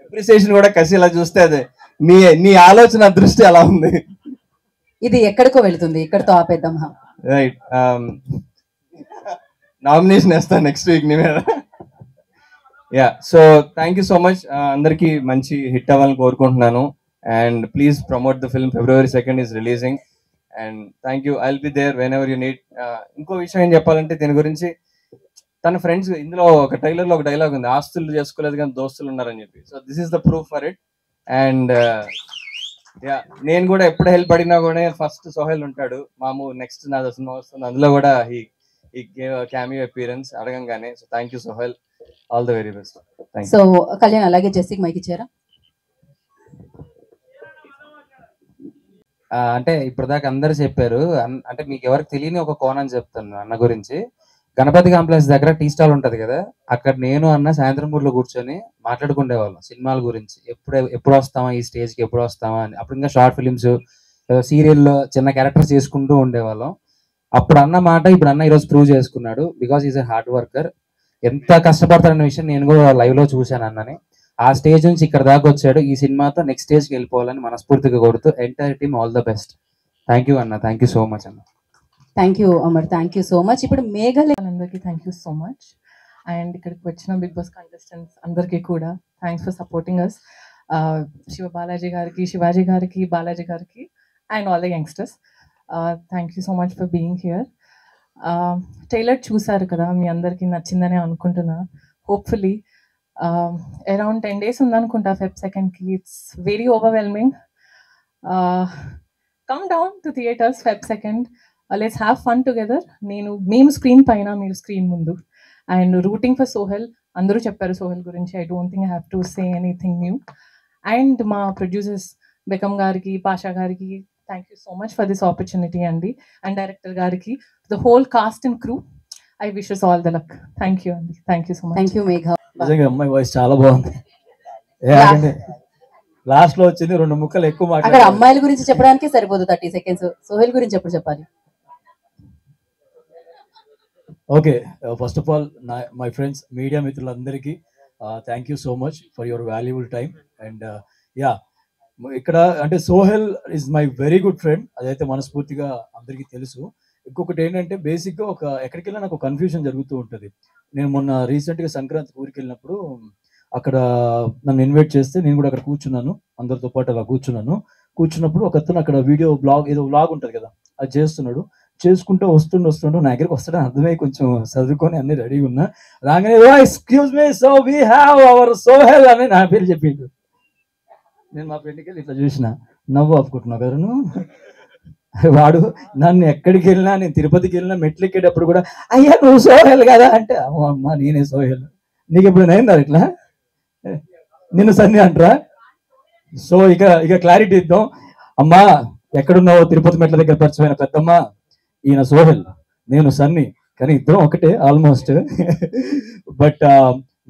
అప్రిసియేషన్ కూడా కసి ఇలా చూస్తే అదే నీ నీ ఆలోచన దృష్టి అలా ఉంది. ఇది ఎక్కడికో వెళుతుంది, ఇక్కడితో ఆపేద్దాం. రైట్, నామినేషన్ వేస్తాను నెక్స్ట్ వీక్ నీ మీద. Yeah, so thank you so much. అందరికి మంచి హిట్ అవ్వాలని కోరుకుంటున్నాను. And please promote the film. February 2nd is releasing. And thank you, I will be there whenever you need. ఇంకో విషయం ఏం చెప్పాలంటే దీని గురించి, తన ఫ్రెండ్స్ ఇందులో ఒక ట్రైలర్ లో ఒక డైలాగ్ ఉంది, ఆస్తులు చేసుకోలేదు కానీ దోస్తులు ఉన్నారని చెప్పి. So this is the proof for it. And yeah, నేను కూడా ఎప్పుడు హెల్ప్ అడిగినా కూడా ఫస్ట్ సోహెల్ ఉంటాడు. మాము నెక్స్ట్ నాదో సినిమా వస్తుంది, అందులో కూడా హీ గేవ్ క్యామియో అపియరెన్స్ అడగంగానే. So thank you Sohel, all the very best. So Kalyan అలాగే జెస్సీకి మైక్ ఇచ్చారా? అంటే ఇప్పటిదాకా అందరు చెప్పారు. అంటే మీకు ఎవరికి తెలియని ఒక కోణం చెప్తాను అన్న గురించి. గణపతి కాంప్లెక్స్ దగ్గర టీ స్టాల్ ఉంటది కదా, అక్కడ నేను అన్న సాయంత్రం పూటలో కూర్చొని మాట్లాడుకునేవాళ్ళం సినిమాల గురించి. ఎప్పుడు వస్తామా ఈ స్టేజ్ కి, ఎప్పుడు వస్తామా అని. అప్పుడు ఇంకా షార్ట్ ఫిలిమ్స్, సీరియల్లో చిన్న క్యారెక్టర్స్ చేసుకుంటూ ఉండేవాళ్ళం. అప్పుడు అన్న మాట ఇప్పుడు అన్న ఈరోజు ప్రూవ్ చేసుకున్నాడు. Because is a hard worker. ఎంత కష్టపడతాడన్న విషయం నేను కూడా లైవ్ లో చూశాను అన్నని. ఆ స్టేజ్ నుంచి ఇక్కడ దాకా వచ్చాడు. ఈ సినిమాతో నెక్స్ట్ స్టేజ్కి వెళ్ళిపోవాలని మనస్ఫూర్తిగా కొడుతూ entire team all the best. Thank you అన్న, థ్యాంక్ యూ సో మచ్ అన్న. Thank you Amar, thank you so much. ఇప్పుడు మేఘల్ అందరికీ thank you so much. And ఇక్కడికి వచ్చిన బిగ్ బాస్ కంటెస్టెంట్స్ అందరికీ కూడా thanks for supporting us. Shiva Balaji గారికి, శివాజీ గారికి, బాలాజీ గారికి and all the youngsters, thank you so much for being here. Trailer చూసారు కదా, మీ అందరికీ నచ్చిందని అనుకుంటున్నా. హోప్ఫుల్లీ అరౌండ్ 10 days ఉందనుకుంటా Feb 2nd. It's very overwhelming. Come down to theatres Feb 2nd. Let's have fun together. మేము స్క్రీన్ పైన, మీరు స్క్రీన్ ముందు. And rooting for Sohel. అందరూ చెప్పారు సోహెల్ గురించి. I don't think I have to say anything new. And మా producers Bekkem గారికి, పాషా గారికి thank you so much for this opportunity అండి. అండ్ డైరెక్టర్ గారికి, the whole cast and crew, I wish us all the luck. Thank you అండి, thank you so much. Thank you మేఘ. నిజంగా అమ్మాయి voice చాలా బాగుంది. లాస్ట్ లో వచ్చింది 2 ముక్కలు ఎక్కువ అక్కడ మాట్లాడారు. అమ్మాయిల గురించి చెప్పడానికి సరిపోదు 30 seconds. సోహెల్ గురించి ఎప్పుడు చెప్పాలి? Okay, first of all my friends, media మిత్రులందరికీ thank you so much for your valuable time. And yeah, ఇక్కడ అంటే Sohel is my very good friend, అదైతే మనస్ఫూర్తిగా అందరికీ తెలుసు. ఇంకొకటి ఏంటంటే బేసిక్గా ఎక్కడికి వెళ్ళినా నాకు కన్ఫ్యూజన్ జరుగుతూ ఉంటుంది. నేను మొన్న రీసెంట్గా సంక్రాంతి ఊరికి వెళ్ళినప్పుడు అక్కడ నన్ను ఇన్వైట్ చేస్తే నేను కూడా అక్కడ కూర్చున్నాను, అందరితో పాటు అలా కూర్చున్నప్పుడు ఒక అతను అక్కడ వీడియో ఏదో బ్లాగ్ ఉంటుంది కదా, అది చేసుకుంటూ వస్తుండు నా దగ్గరికి వస్తాడని అర్థమై కొంచెం చదువుకొని అన్ని రెడీగా ఉన్నా. రాగానే excuse me, so we have our Sohel అని నా పేరు చెప్పిండు. నేను మా ఫ్రెండ్కి వెళ్ళి ఇట్లా చూసిన, నవ్వు ఆపుకుంటున్నావు కదా నువ్వు. వాడు నన్ను ఎక్కడికి వెళ్ళినా, నేను తిరుపతికి వెళ్ళినా మెట్లు ఎక్కేటప్పుడు కూడా అయ్యా నువ్వు సోహెల్ కదా అంటే, అమ్మా నేనే సోహెల్, నీకు ఎప్పుడు అయిందా ఇట్లా, నిన్ను సన్ని అంటారా? సో ఇక క్లారిటీ ఇద్దాం. అమ్మా ఎక్కడున్నావో తిరుపతి మెట్ల దగ్గర పరిచయమైన పెద్దమ్మ, ఈయన సోహెల్, నేను సన్ని, కానీ ఇద్దరం ఒకటే ఆల్మోస్ట్. బట్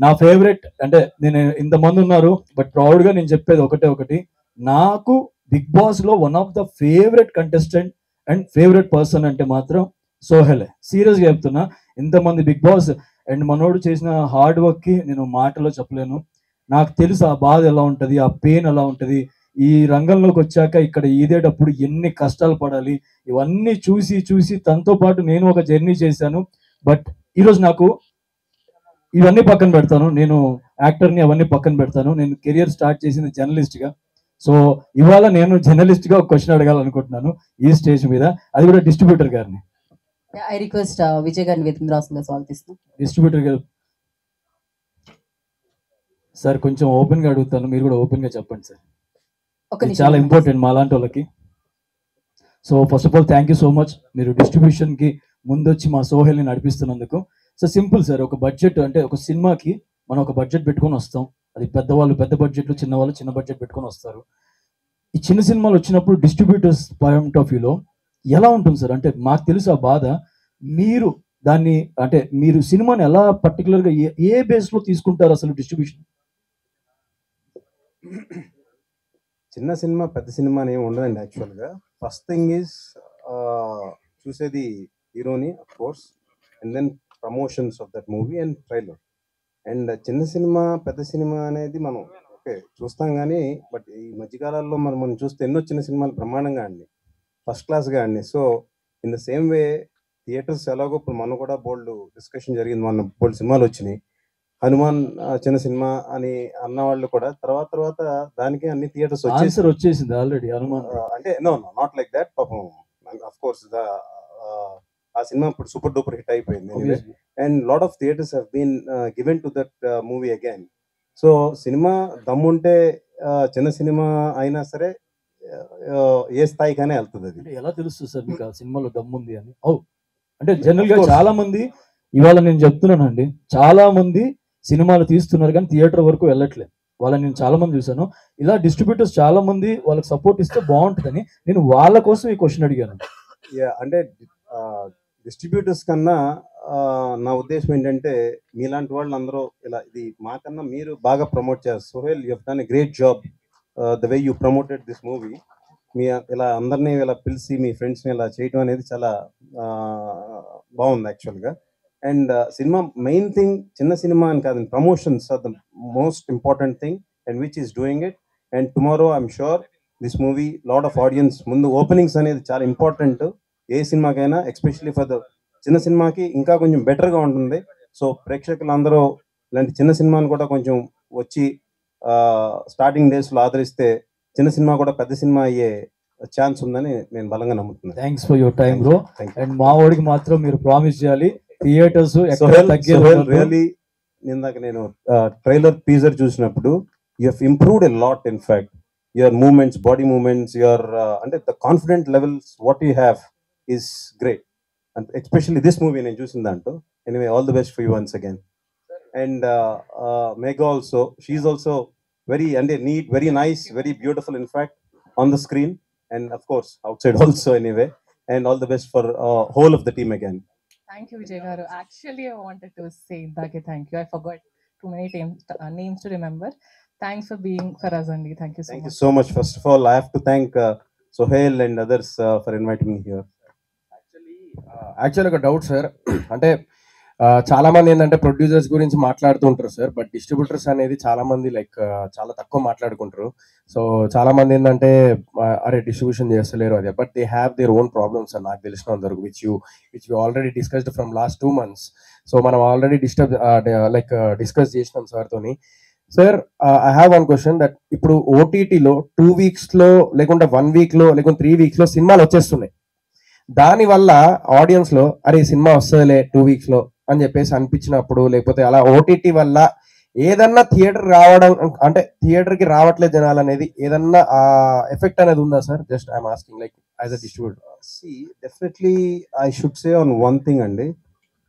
నా ఫేవరెట్ అంటే నేను ఇంతమంది ఉన్నారు, బట్ ప్రౌడ్గా నేను చెప్పేది ఒకటి, నాకు బిగ్ బాస్ లో one of the favourite contestant and favourite person అంటే మాత్రం సోహెల్. సీరియస్గా చెప్తున్నా. ఇంతమంది బిగ్ బాస్ అండ్ మనోడు చేసిన హార్డ్ వర్క్ కి నేను మాటలో చెప్పలేను. నాకు తెలుసు ఆ బాధ ఎలా ఉంటుంది, ఆ పెయిన్ ఎలా ఉంటుంది. ఈ రంగంలోకి వచ్చాక ఇక్కడ ఈదేటప్పుడు ఎన్ని కష్టాలు పడాలి, ఇవన్నీ చూసి తనతో పాటు నేను ఒక జర్నీ చేశాను. బట్ ఈరోజు నాకు ఇవన్నీ పక్కన పెడతాను, నేను యాక్టర్ని అవన్నీ పక్కన పెడతాను. నేను కెరియర్ స్టార్ట్ చేసింది జర్నలిస్ట్గా. సో ఇవాళ నేను జర్నలిస్ట్గా ఒక క్వశ్చన్ అడగాలనుకుంటున్నాను ఈ స్టేజ్ మీద, అది కూడా డిస్ట్రిబ్యూటర్ గారిని. ఐ రిక్వెస్ట్ విజయ్ గారిని వేదిక రాసుగా సాల్వ్ చేస్తాను. డిస్ట్రిబ్యూటర్ గారు సార్ కొంచెం ఓపెన్ గా అడుగుతాను, మీరు కూడా ఓపెన్ గా చెప్పండి సార్. ఇది చాలా ఇంపార్టెంట్ మా లాంటి వాళ్ళకి. So first of all thank you so much, మీరు డిస్ట్రిబ్యూషన్ కి ముందొచ్చి మా సోహెల్ని నడిపిస్తున్నందుకు. సో సింపుల్ సార్, ఒక బడ్జెట్ అంటే ఒక సినిమాకి మనం ఒక బడ్జెట్ పెట్టుకొని వస్తాం. అది పెద్దవాళ్ళు పెద్ద బడ్జెట్లు, చిన్నవాళ్ళు చిన్న బడ్జెట్ పెట్టుకొని వస్తారు. ఈ చిన్న సినిమాలు వచ్చినప్పుడు డిస్ట్రిబ్యూటర్స్ పాయింట్ ఆఫ్ వ్యూలో ఎలా ఉంటుంది సార్? అంటే మాకు తెలుసు ఆ బాధ. మీరు దాన్ని అంటే మీరు సినిమాని ఎలా పర్టికులర్గా ఏ బేస్లో తీసుకుంటారు అసలు డిస్ట్రిబ్యూషన్? చిన్న సినిమా పెద్ద సినిమా అని ఏమి ఉండదండి. యాక్చువల్గా ఫస్ట్ థింగ్ ఈజ్ చూసేది హీరోని, of course. And then promotions of that movie and trailer. And చిన్న సినిమా పెద్ద సినిమా అనేది మనం ఓకే చూస్తాం కానీ బట్ ఈ మధ్యకాలాల్లో మనం చూస్తే ఎన్నో చిన్న సినిమాలు బ్రహ్మాండంగా ఆడినాయి, ఫస్ట్ క్లాస్గా ఆడినాయి. So in the same way theatres ఎలాగో ఇప్పుడు మనం కూడా బోల్డ్ డిస్కషన్ జరిగింది, మన బోల్డ్ సినిమాలు వచ్చినాయి. హనుమాన్ చిన్న సినిమా అని అన్న వాళ్ళు కూడా తర్వాత దానికి అన్ని థియేటర్స్ ఆన్సర్ వచ్చేసింది ఆల్రెడీ హనుమాన్. అంటే నో నాట్ లైక్ దాట్. పాపం ఆఫ్ కోర్స్ ఆ సినిమా ఇప్పుడు సూపర్ డూపర్ హిట్ అయిపోయింది and lot of theatres have been given to that movie again. So సినిమా దమ్ముంటే చిన్న సినిమా అయినా సరే ఏ స్థాయికైనా వెళ్తుంది. అది ఎలా తెలుస్తుంది సార్ మీకు ఆ సినిమాలో దమ్ముంది అని? అంటే జనరల్ గా చాలా మంది ఇవాళ నేను చెప్తున్నానండి, చాలా మంది సినిమాలు తీస్తున్నారు కానీ థియేటర్ వరకు వెళ్ళట్లేదు. వాళ్ళని నేను చాలా మంది చూసాను. ఇలా డిస్ట్రిబ్యూటర్స్ చాలా మంది వాళ్ళకి సపోర్ట్ ఇస్తే బాగుంటుందని నేను వాళ్ళ కోసం ఈ క్వశ్చన్ అడిగాను. అంటే డిస్ట్రిబ్యూటర్స్ కన్నా నా ఉద్దేశం ఏంటంటే మీలాంటి వాళ్ళు అందరూ ఇలా ఇది మాకన్నా మీరు బాగా ప్రమోట్ చేస్తారు. Sohel you have done a great job the way you promoted this movie. మీ ఇలా అందరినీ ఇలా పిలిచి మీ ఫ్రెండ్స్ని ఇలా చేయడం అనేది చాలా బాగుంది యాక్చువల్గా. అండ్ సినిమా మెయిన్ థింగ్ చిన్న సినిమా అని కాదు, promotions are the most important thing and which is doing it. And tomorrow I'm sure this movie lot of audience ముందు ఓపెనింగ్స్ అనేది చాలా ఇంపార్టెంట్ ఏ సినిమాకైనా, ఎస్పెషల్లీ ఫర్ ద చిన్న సినిమాకి ఇంకా కొంచెం బెటర్గా ఉంటుంది. సో ప్రేక్షకులు అందరూ ఇలాంటి చిన్న సినిమాని కూడా కొంచెం వచ్చి స్టార్టింగ్ డేస్లో ఆదరిస్తే చిన్న సినిమా కూడా పెద్ద సినిమా అయ్యే ఛాన్స్ ఉందని నేను బలంగా నమ్ముతున్నాను. Thanks for your time bro. And మా వాడికి మాత్రం మీరు ప్రామిస్ చేయాలి థియేటర్స్ రియల్లీ. ఇందాక నేను ట్రైలర్ టీజర్ చూసినప్పుడు you have improved a lot. In fact your moments, body moments, your అంటే the confident levels what you have is great. And especially this movie నేను చూసిన దాంట్లో. Anyway all the best for you once again. And Megha also, she also very and neat, very nice, very beautiful in fact on the screen and of course outside also anyway. And all the best for whole of the team again. Thank you, Vijay garu. Actually, I wanted to say Dake thank you. I forgot too many names to remember. Thanks for being for us, Andy. Thank you so much. Thank you so much. First of all, I have to thank Sohail and others for inviting me here. Actually ఒక doubt sir, అంటే చాలా మంది ఏంటంటే producers గురించి మాట్లాడుతూ ఉంటారు sir, but distributors అనేది చాలా మంది లైక్ చాలా తక్కువ మాట్లాడుకుంటారు. సో చాలా మంది ఏంటంటే అరే డిస్ట్రిబ్యూషన్ చేస్తలేరు అది, but they have their own problems sir నాకు తెలిసినంత వరకు, which you already discussed from last 2 months. So మనం ఆల్రెడీ డిస్కస్ చేసినాం సార్తోని. Sir I have one question that ఇప్పుడు ఓటీటీలో 2 weeksలో లేకుంటే 1 weekలో లేకుంటే 3 weeksలో సినిమాలు వచ్చేస్తున్నాయి. దానివల్ల ఆడియన్స్లో అరే ఈ సినిమా వస్తుందిలే 2 weeksలో అని చెప్పేసి అనిపించినప్పుడు, లేకపోతే అలా ఓటీటీ వల్ల ఏదన్నా థియేటర్ రావడం అంటే థియేటర్కి రావట్లేదు జనాలు అనేది ఏదన్నా ఎఫెక్ట్ అనేది ఉందా sir? Just I'm asking like as a distributor. Definitely I should say on one thing అండి,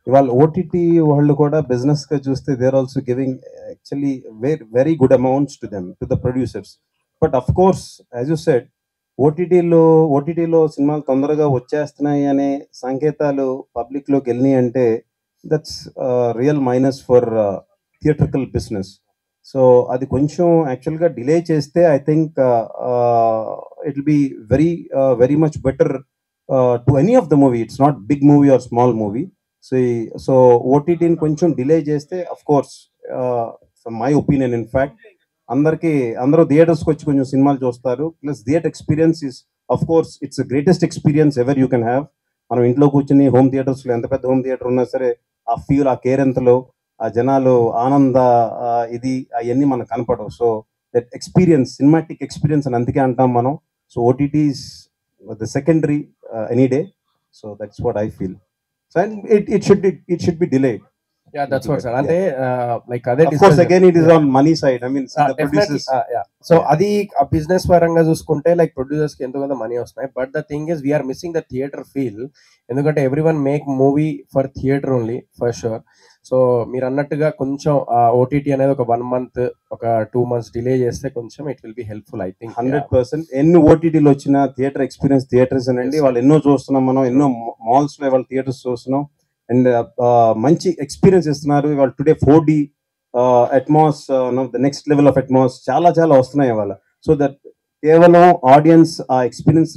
ఇవాళ ఓటీటీ వాళ్ళు కూడా బిజినెస్గా చూస్తే they are also giving actually very good amounts to them, to the producers. But of course as you said ఓటీటీలో సినిమాలు తొందరగా వచ్చేస్తున్నాయి అనే సంకేతాలు పబ్లిక్లోకి వెళ్ళినాయి అంటే that's real minus for theatrical business. So అది కొంచెం యాక్చువల్గా డిలే చేస్తే I think it will be very much better to any of the movie. It's not big movie or small movie. So ఓటీటీని కొంచెం డిలే చేస్తే of course from my opinion in fact అందరూ థియేటర్స్కి వచ్చి కొంచెం సినిమాలు చూస్తారు. Plus theatre experience is of course it's greatest experience ever you can have. మనం ఇంట్లో కూర్చుని హోమ్ థియేటర్స్లో ఎంత పెద్ద హోమ్ థియేటర్ ఉన్నా సరే ఆ ఫీల్, ఆ కేర్ ఎంతలో, ఆ జనాలు ఆనంద ఇది అవన్నీ మనకు కనపడవు. So that experience, cinematic experience అని అందుకే అంటాం మనం. So OTT is the secondary any day. So that's what I feel. So and it should be delayed. Yeah, that's what sir. అంటే like అదే of course again it is on money side. I mean the producers so అది ఆ business పరంగా చూసుకుంటే like producers కి ఎంతో కొంత money వస్తున్నాయి. But the thing is we are missing the theatre feel. ఎందుకంటే everyone make movie for theatre only for sure. So మీరు అన్నట్టుగా కొంచెం ఓటీటీ అనేది ఒక 1 month ఒక 2 months డిలే చేస్తే కొంచెం it will be helpful I think. 100%. ఎన్ని ఓటీటీలు వచ్చినా థియేటర్ ఎక్స్పీరియన్స్ థియేటర్స్ అనండి, వాళ్ళు ఎన్నో చూస్తున్నాం, మనం ఎన్నో మాల్స్ లో వాళ్ళ థియేటర్స్ చూస్తున్నాం అండ్ మంచి ఎక్స్పీరియన్స్ ఇస్తున్నారు. ఇవాళ today 4D Atmos, the next level of Atmos చాలా వస్తున్నాయి ఇవాళ. సో దట్ కేవలం ఆడియన్స్ ఆ ఎక్స్పీరియన్స్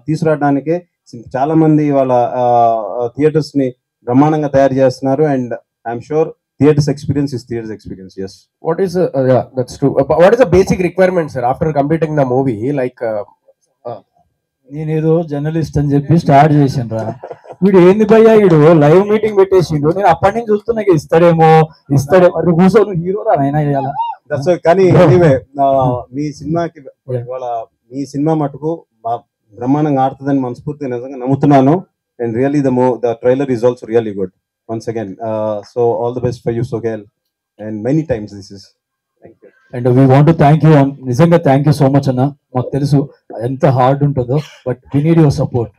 తీసుకురావడానికే చాలా మంది ఇవాళ థియేటర్స్ ని బ్రహ్మాండంగా తయారు చేస్తున్నారు. And I'm sure theatres experience is theatres experience. Yes. What is yeah, that's true. What is the basic requirement, sir, after completing the movie? Like నేనేదో జర్నలిస్ట్ అని చెప్పి స్టార్ట్ చేసిండ్రు రా. వీడు ఏంది భయ్యా, వీడు లైవ్ మీటింగ్ పెట్టేసిండు. నేను అప్పటి నుంచి చూస్తున్నా ఇస్తాడేమో మరి కూర్చొని హీరో రా అయినా చేయాలా. కానీ ఎనీవే మీ సినిమాకి ఇవాళ మీ సినిమా మటుకు బ్రహ్మాండంగా ఆడుతుందని మనస్ఫూర్తిగా నిజంగా నమ్ముతున్నాను. And really the trailer is also really good once again. So all the best for you Sohel and many times this is. Thank you. And we want to thank you, నిజంగా thank you so much అన్న. మాకు తెలుసు ఎంత hard ఉంటుందో, but we need your support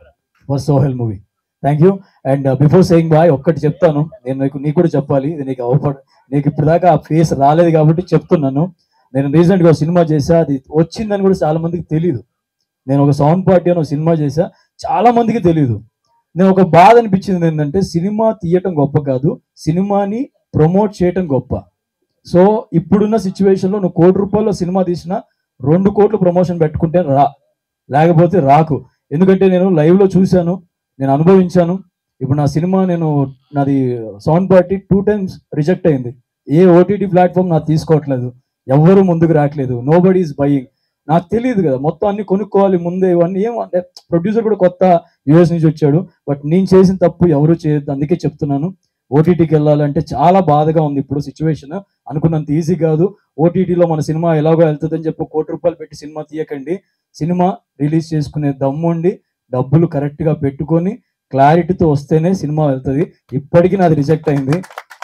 for Sohel movie. Thank you. And before saying bye ఒక్కటి చెప్తాను, నేను నీకు కూడా చెప్పాలి, ఇది నీకు ఇప్పటిదాకా ఆ ఫేస్ రాలేదు కాబట్టి చెప్తున్నాను. నేను రీసెంట్గా సినిమా చేశా, అది వచ్చిందని కూడా చాలా మందికి తెలియదు. నేను ఒక సౌండ్ పార్టీ అని ఒక సినిమా చేశా, చాలా మందికి తెలియదు. నేను ఒక బాధ అనిపించింది ఏంటంటే, సినిమా తీయటం గొప్ప కాదు, సినిమాని ప్రమోట్ చేయటం గొప్ప. సో ఇప్పుడున్న సిచ్యువేషన్లో నువ్వు ₹1,00,00,000 సినిమా తీసినా 2 కోట్లు ప్రమోషన్ పెట్టుకుంటే లేకపోతే రాకు. ఎందుకంటే నేను లైవ్లో చూశాను, నేను అనుభవించాను. ఇప్పుడు నా సినిమా నాది సౌండ్ పార్టీ 2 times రిజెక్ట్ అయింది. ఏ ఓటీటీ ప్లాట్ఫామ్ నాకు తీసుకోవట్లేదు, ఎవరు ముందుకు రావట్లేదు, నోబడీ ఈస్ బయింగ్. నాకు తెలియదు కదా, మొత్తం అన్ని కొనుక్కోవాలి ముందే, ఇవన్నీ ఏమంటే ప్రొడ్యూసర్ కూడా కొత్త యూఎస్ నుంచి వచ్చాడు. బట్ నేను చేసిన తప్పు ఎవరు చేయొద్దు, అందుకే చెప్తున్నాను. ఓటీటీకి వెళ్ళాలంటే చాలా బాధగా ఉంది ఇప్పుడు సిచ్యువేషన్. అనుకున్నంత ఈజీ కాదు. ఓటీటీలో మన సినిమా ఎలాగో వెళ్తుందని చెప్పి ₹1,00,00,000 పెట్టి సినిమా తీయకండి. సినిమా రిలీజ్ చేసుకునే దమ్ముండి డబ్బులు కరెక్ట్గా పెట్టుకొని క్లారిటీతో వస్తేనే సినిమా వెళ్తుంది. ఇప్పటికీ నాది రిజెక్ట్ అయింది.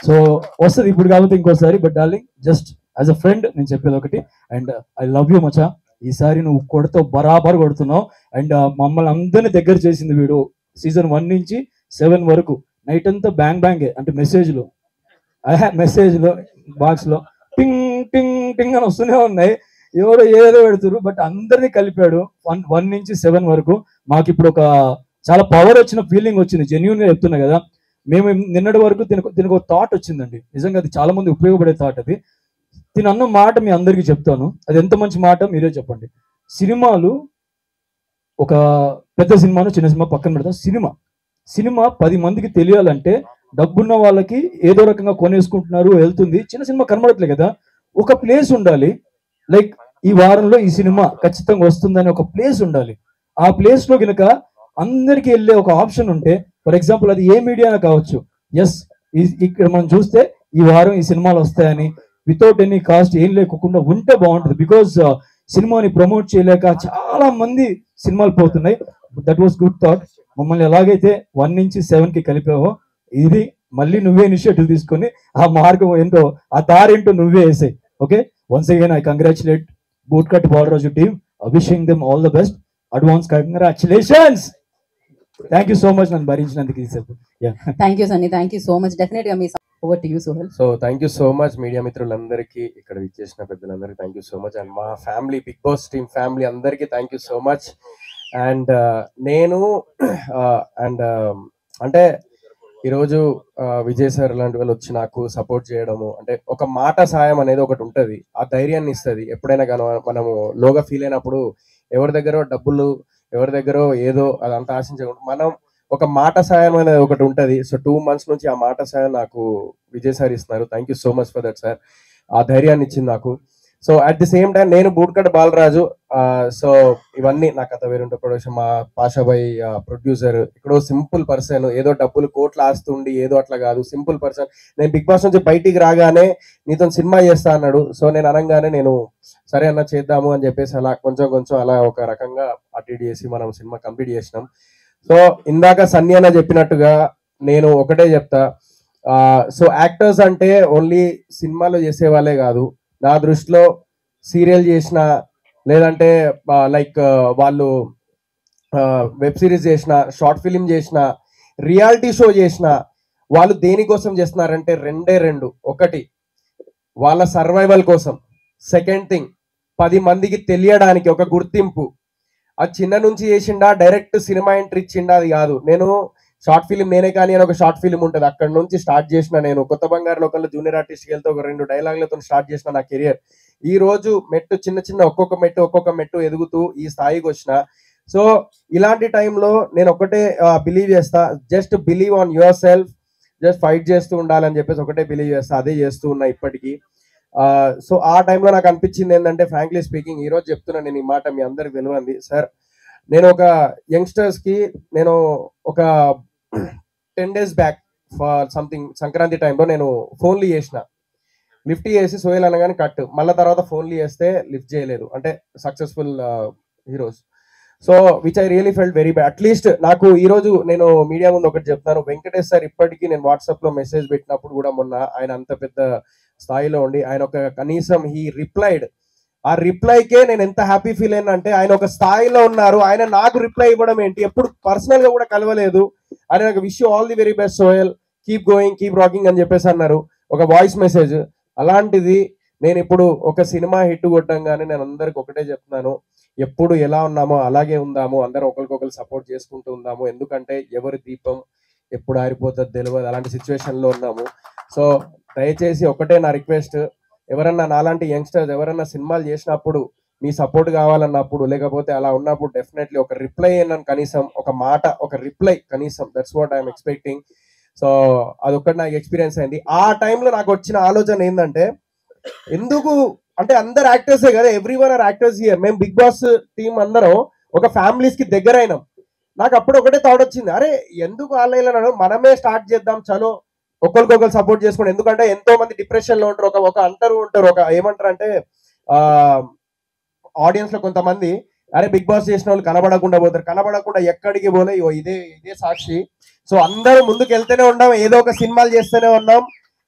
సో వస్తుంది ఇప్పుడు కాబట్టి ఇంకోసారి. But darling, just as a friend నేను చెప్పేది ఒకటి, అండ్ ఐ లవ్ యూ మచా. ఈసారి నువ్వు కొడతావు, బరాబర్ కొడుతున్నావు. అండ్ మమ్మల్ని అందరినీ దగ్గర చేసింది వీడు. సీజన్ 1 నుంచి 7 వరకు నైట్ అంతా బ్యాంగే, అంటే మెసేజ్లో బాక్స్లో టింగ్ టింగ్ టింగ్ అని వస్తూనే ఉన్నాయి. ఎవరో ఏదో పెడుతున్నారు, బట్ అందరినీ కలిపాడు 1 నుంచి 7 వరకు. మాకు ఇప్పుడు ఒక చాలా పవర్ వచ్చిన ఫీలింగ్ వచ్చింది, జెన్యూన్గా చెప్తున్నా కదా. మేము నిన్నటి వరకు దీనికి ఒక థాట్ వచ్చిందండి, నిజంగా అది చాలా మంది ఉపయోగపడే థాట్. అది దీని అన్న మాట మీ అందరికీ చెప్తాను, అది ఎంత మంచి మాట మీరే చెప్పండి. సినిమాలు ఒక పెద్ద సినిమాను చిన్న సినిమా పక్కన పెడతాం. సినిమా 10 మందికి తెలియాలంటే డబ్బున్న వాళ్ళకి ఏదో రకంగా కొనేసుకుంటున్నారు, వెళ్తుంది. చిన్న సినిమా కనబడట్లే కదా, ఒక ప్లేస్ ఉండాలి. లైక్ ఈ వారంలో ఈ సినిమా ఖచ్చితంగా వస్తుందని ఒక ప్లేస్ ఉండాలి. ఆ ప్లేస్ లో కనుక అందరికి వెళ్ళే ఒక ఆప్షన్ ఉంటే, ఫర్ ఎగ్జాంపుల్ అది ఏ మీడియా కావచ్చు, ఎస్ ఇక్కడ మనం చూస్తే ఈ వారం ఈ సినిమాలు వస్తాయని వితౌట్ ఎనీ కాస్ట్ ఏం లేకుండా ఉంటే బాగుంటుంది. బికాజ్ సినిమాని ప్రమోట్ చేయలేక చాలా మంది సినిమాలు పోతున్నాయి. That was good thought. మమ్మల్ని ఎలాగైతే 1 నుంచి 7కి కలిపావో, ఇది మళ్ళీ నువ్వే ఇనిషియేటివ్ తీసుకొని ఆ మార్గం ఏంటో, ఆ దారేంటో నువ్వే వేసాయి. Okay, once again I congratulate bootcut Balaraju team, wishing them all the best. Advance congratulations. Thank you so much నన్ను భరించినందుకు. Thank you Sunny, thank you so much. Definite గా మీ over to you Sohel. So thank you so much media మిత్రులందరికీ, ఇక్కడ విచ్చేసిన పెద్దలందరికీ thank you so much. And మా family, Bigg Boss team family అందరికీ thank you so much. And నేను అంటే ఈరోజు విజయ్ సార్ లాంటి వాళ్ళు వచ్చి నాకు సపోర్ట్ చేయడము, అంటే ఒక మాట సాయం అనేది ఒకటి ఉంటుంది, ఆ ధైర్యాన్ని ఇస్తుంది. ఎప్పుడైనా కానీ మనము లోగా ఫీల్ అయినప్పుడు ఎవరి దగ్గర డబ్బులు, ఎవరి దగ్గర ఏదో అదంతా ఆశించకుండా మనం ఒక మాట సాయం అనేది ఒకటి ఉంటుంది. సో 2 months నుంచి ఆ మాట సాయం నాకు విజయ్ సార్ ఇస్తున్నారు. Thank you so much for that sir. ఆ ధైర్యాన్ని ఇచ్చింది నాకు. So at the same time నేను బూట్కట్ బాలరాజు, సో ఇవన్నీ నా కథ వేరుంటే ప్రొడక్షన్, మా పాషాబాయ్ ప్రొడ్యూసర్. ఇక్కడ సింపుల్ పర్సన్, ఏదో డబ్బులు కోట్లు ఆస్తుండి ఏదో అట్లా కాదు, సింపుల్ పర్సన్. నేను బిగ్ బాస్ నుంచి బయటికి రాగానే నీతో సినిమా చేస్తా అన్నాడు. సో నేను అనగానే నేను సరే అన్న చేద్దాము అని చెప్పేసి అలా కొంచెం అలా ఒక రకంగా అటు చేసి మనం సినిమా కంప్లీట్ చేసినాం. సో ఇందాక సన్నీ అన్న చెప్పినట్టుగా నేను ఒకటే చెప్తా, సో యాక్టర్స్ అంటే ఓన్లీ సినిమాలో చేసే వాళ్ళే కాదు. నా దృష్టిలో సీరియల్ చేసిన, లేదంటే లైక్ వాళ్ళు వెబ్ సిరీస్ చేసిన, షార్ట్ ఫిలిం చేసిన, రియాలిటీ షో చేసిన, వాళ్ళు దేనికోసం చేస్తున్నారంటే రెండు. ఒకటి వాళ్ళ సర్వైవల్ కోసం, సెకండ్ థింగ్ 10 మందికి తెలియడానికి ఒక గుర్తింపు. అది చిన్న నుంచి చేసిండా, డైరెక్ట్ సినిమా ఎంట్రీ ఇచ్చిండా, అది కాదు. నేను షార్ట్ ఫిలిం నేనే కానీ అని ఒక షార్ట్ ఫిలిం ఉంటుంది, అక్కడ నుంచి స్టార్ట్ చేసిన. నేను కొత్త బంగారు లోకంలో జూనియర్ ఆర్టిస్ట్కి వెళ్తే ఒక 2 డైలాగులతో స్టార్ట్ చేసిన నా కెరియర్. ఈ రోజు మెట్టు చిన్న ఒక్కొక్క మెట్టు ఎదుగుతూ ఈ స్థాయికి వచ్చిన. సో ఇలాంటి టైంలో నేను ఒకటే బిలీవ్ చేస్తా, just believe on your self. Just fight చేస్తూ ఉండాలని చెప్పేసి ఒకటే బిలీవ్ చేస్తా, అదే చేస్తూ ఉన్నా ఇప్పటికీ. సో ఆ టైంలో నాకు అనిపించింది ఏంటంటే, ఫ్రాంక్లీ స్పీకింగ్, ఈ రోజు చెప్తున్నా నేను ఈ మాట, మీ అందరికి తెలియంది సార్. నేను ఒక యంగ్స్టర్స్కి నేను ఒక 10 days back for something Sankranti టైంలో నేను ఫోన్లు చేసిన, లిఫ్ట్ చేసి సోయల్ అనగానే కట్, మళ్ళీ తర్వాత ఫోన్లు చేస్తే లిఫ్ట్ చేయలేదు, అంటే successful heroes. So which I really felt very bad. At least నాకు ఈరోజు నేను మీడియా ముందు ఒకటి చెప్తాను, వెంకటేష్ సార్ ఇప్పటికీ నేను వాట్సాప్లో మెసేజ్ పెట్టినప్పుడు కూడా మొన్న ఆయన అంత పెద్ద స్థాయిలో ఉండి ఆయన ఒక కనీసం హీ రిప్లైడ్, ఆ రిప్లైకే నేను ఎంత హ్యాపీ ఫీల్ అయినా అంటే, ఆయన ఒక స్థాయిలో ఉన్నారు, ఆయన నాకు రిప్లై ఇవ్వడం ఏంటి, ఎప్పుడు పర్సనల్ గా కూడా కలవలేదు, ఆయన నాకు wish you all the very best Sohel, keep going keep rocking అని చెప్పేసి అన్నారు, ఒక వాయిస్ మెసేజ్. అలాంటిది నేను ఇప్పుడు ఒక సినిమా హిట్ కొట్టంగానే నేను అందరికి ఒకటే చెప్తున్నాను, ఎప్పుడు ఎలా ఉన్నామో అలాగే ఉందాము, అందరం ఒకరికొకరు సపోర్ట్ చేసుకుంటూ ఉందాము, ఎందుకంటే ఎవరి దీపం ఎప్పుడు ఆరిపోతుంది తెలియదు, అలాంటి సిచ్యువేషన్ లో ఉన్నాము. సో దయచేసి ఒకటే నా రిక్వెస్ట్, ఎవరన్నా నాలాంటి యంగ్స్టర్స్ ఎవరన్నా సినిమాలు చేసినప్పుడు మీ సపోర్ట్ కావాలన్నప్పుడు, లేకపోతే అలా ఉన్నప్పుడు డెఫినెట్లీ ఒక రిప్లై అయినా, కనీసం ఒక మాట, ఒక రిప్లై కనీసం, that's what I'm expecting. So అదొక్కటి నాకు ఎక్స్పీరియన్స్ అయింది. ఆ టైంలో నాకు వచ్చిన ఆలోచన ఏంటంటే, ఎందుకు అంటే అందరు యాక్టర్సే కదా, every one or actors here, మేము బిగ్ బాస్ టీం అందరం ఒక ఫ్యామిలీస్ కి దగ్గర అయినాం. నాకు అప్పుడు ఒకటే థాట్ వచ్చింది, అరే ఎందుకు ఆన్లైన్లో మనమే స్టార్ట్ చేద్దాం, చలో ఒకరికొకరు సపోర్ట్ చేసుకోండి. ఎందుకంటే ఎంతో మంది డిప్రెషన్ లో ఉంటారు, ఒక అంటారు ఒక ఏమంటారు అంటే ఆడియన్స్ లో కొంతమంది, అరే బిగ్ బాస్ చేసిన వాళ్ళు కనబడకుండా పోతారు, కనబడకుండా ఎక్కడికి పోలే, ఇదే సాక్షి. సో అందరూ ముందుకు వెళ్తూనే ఉన్నాం, ఏదో ఒక సినిమాలు చేస్తూనే ఉన్నాం,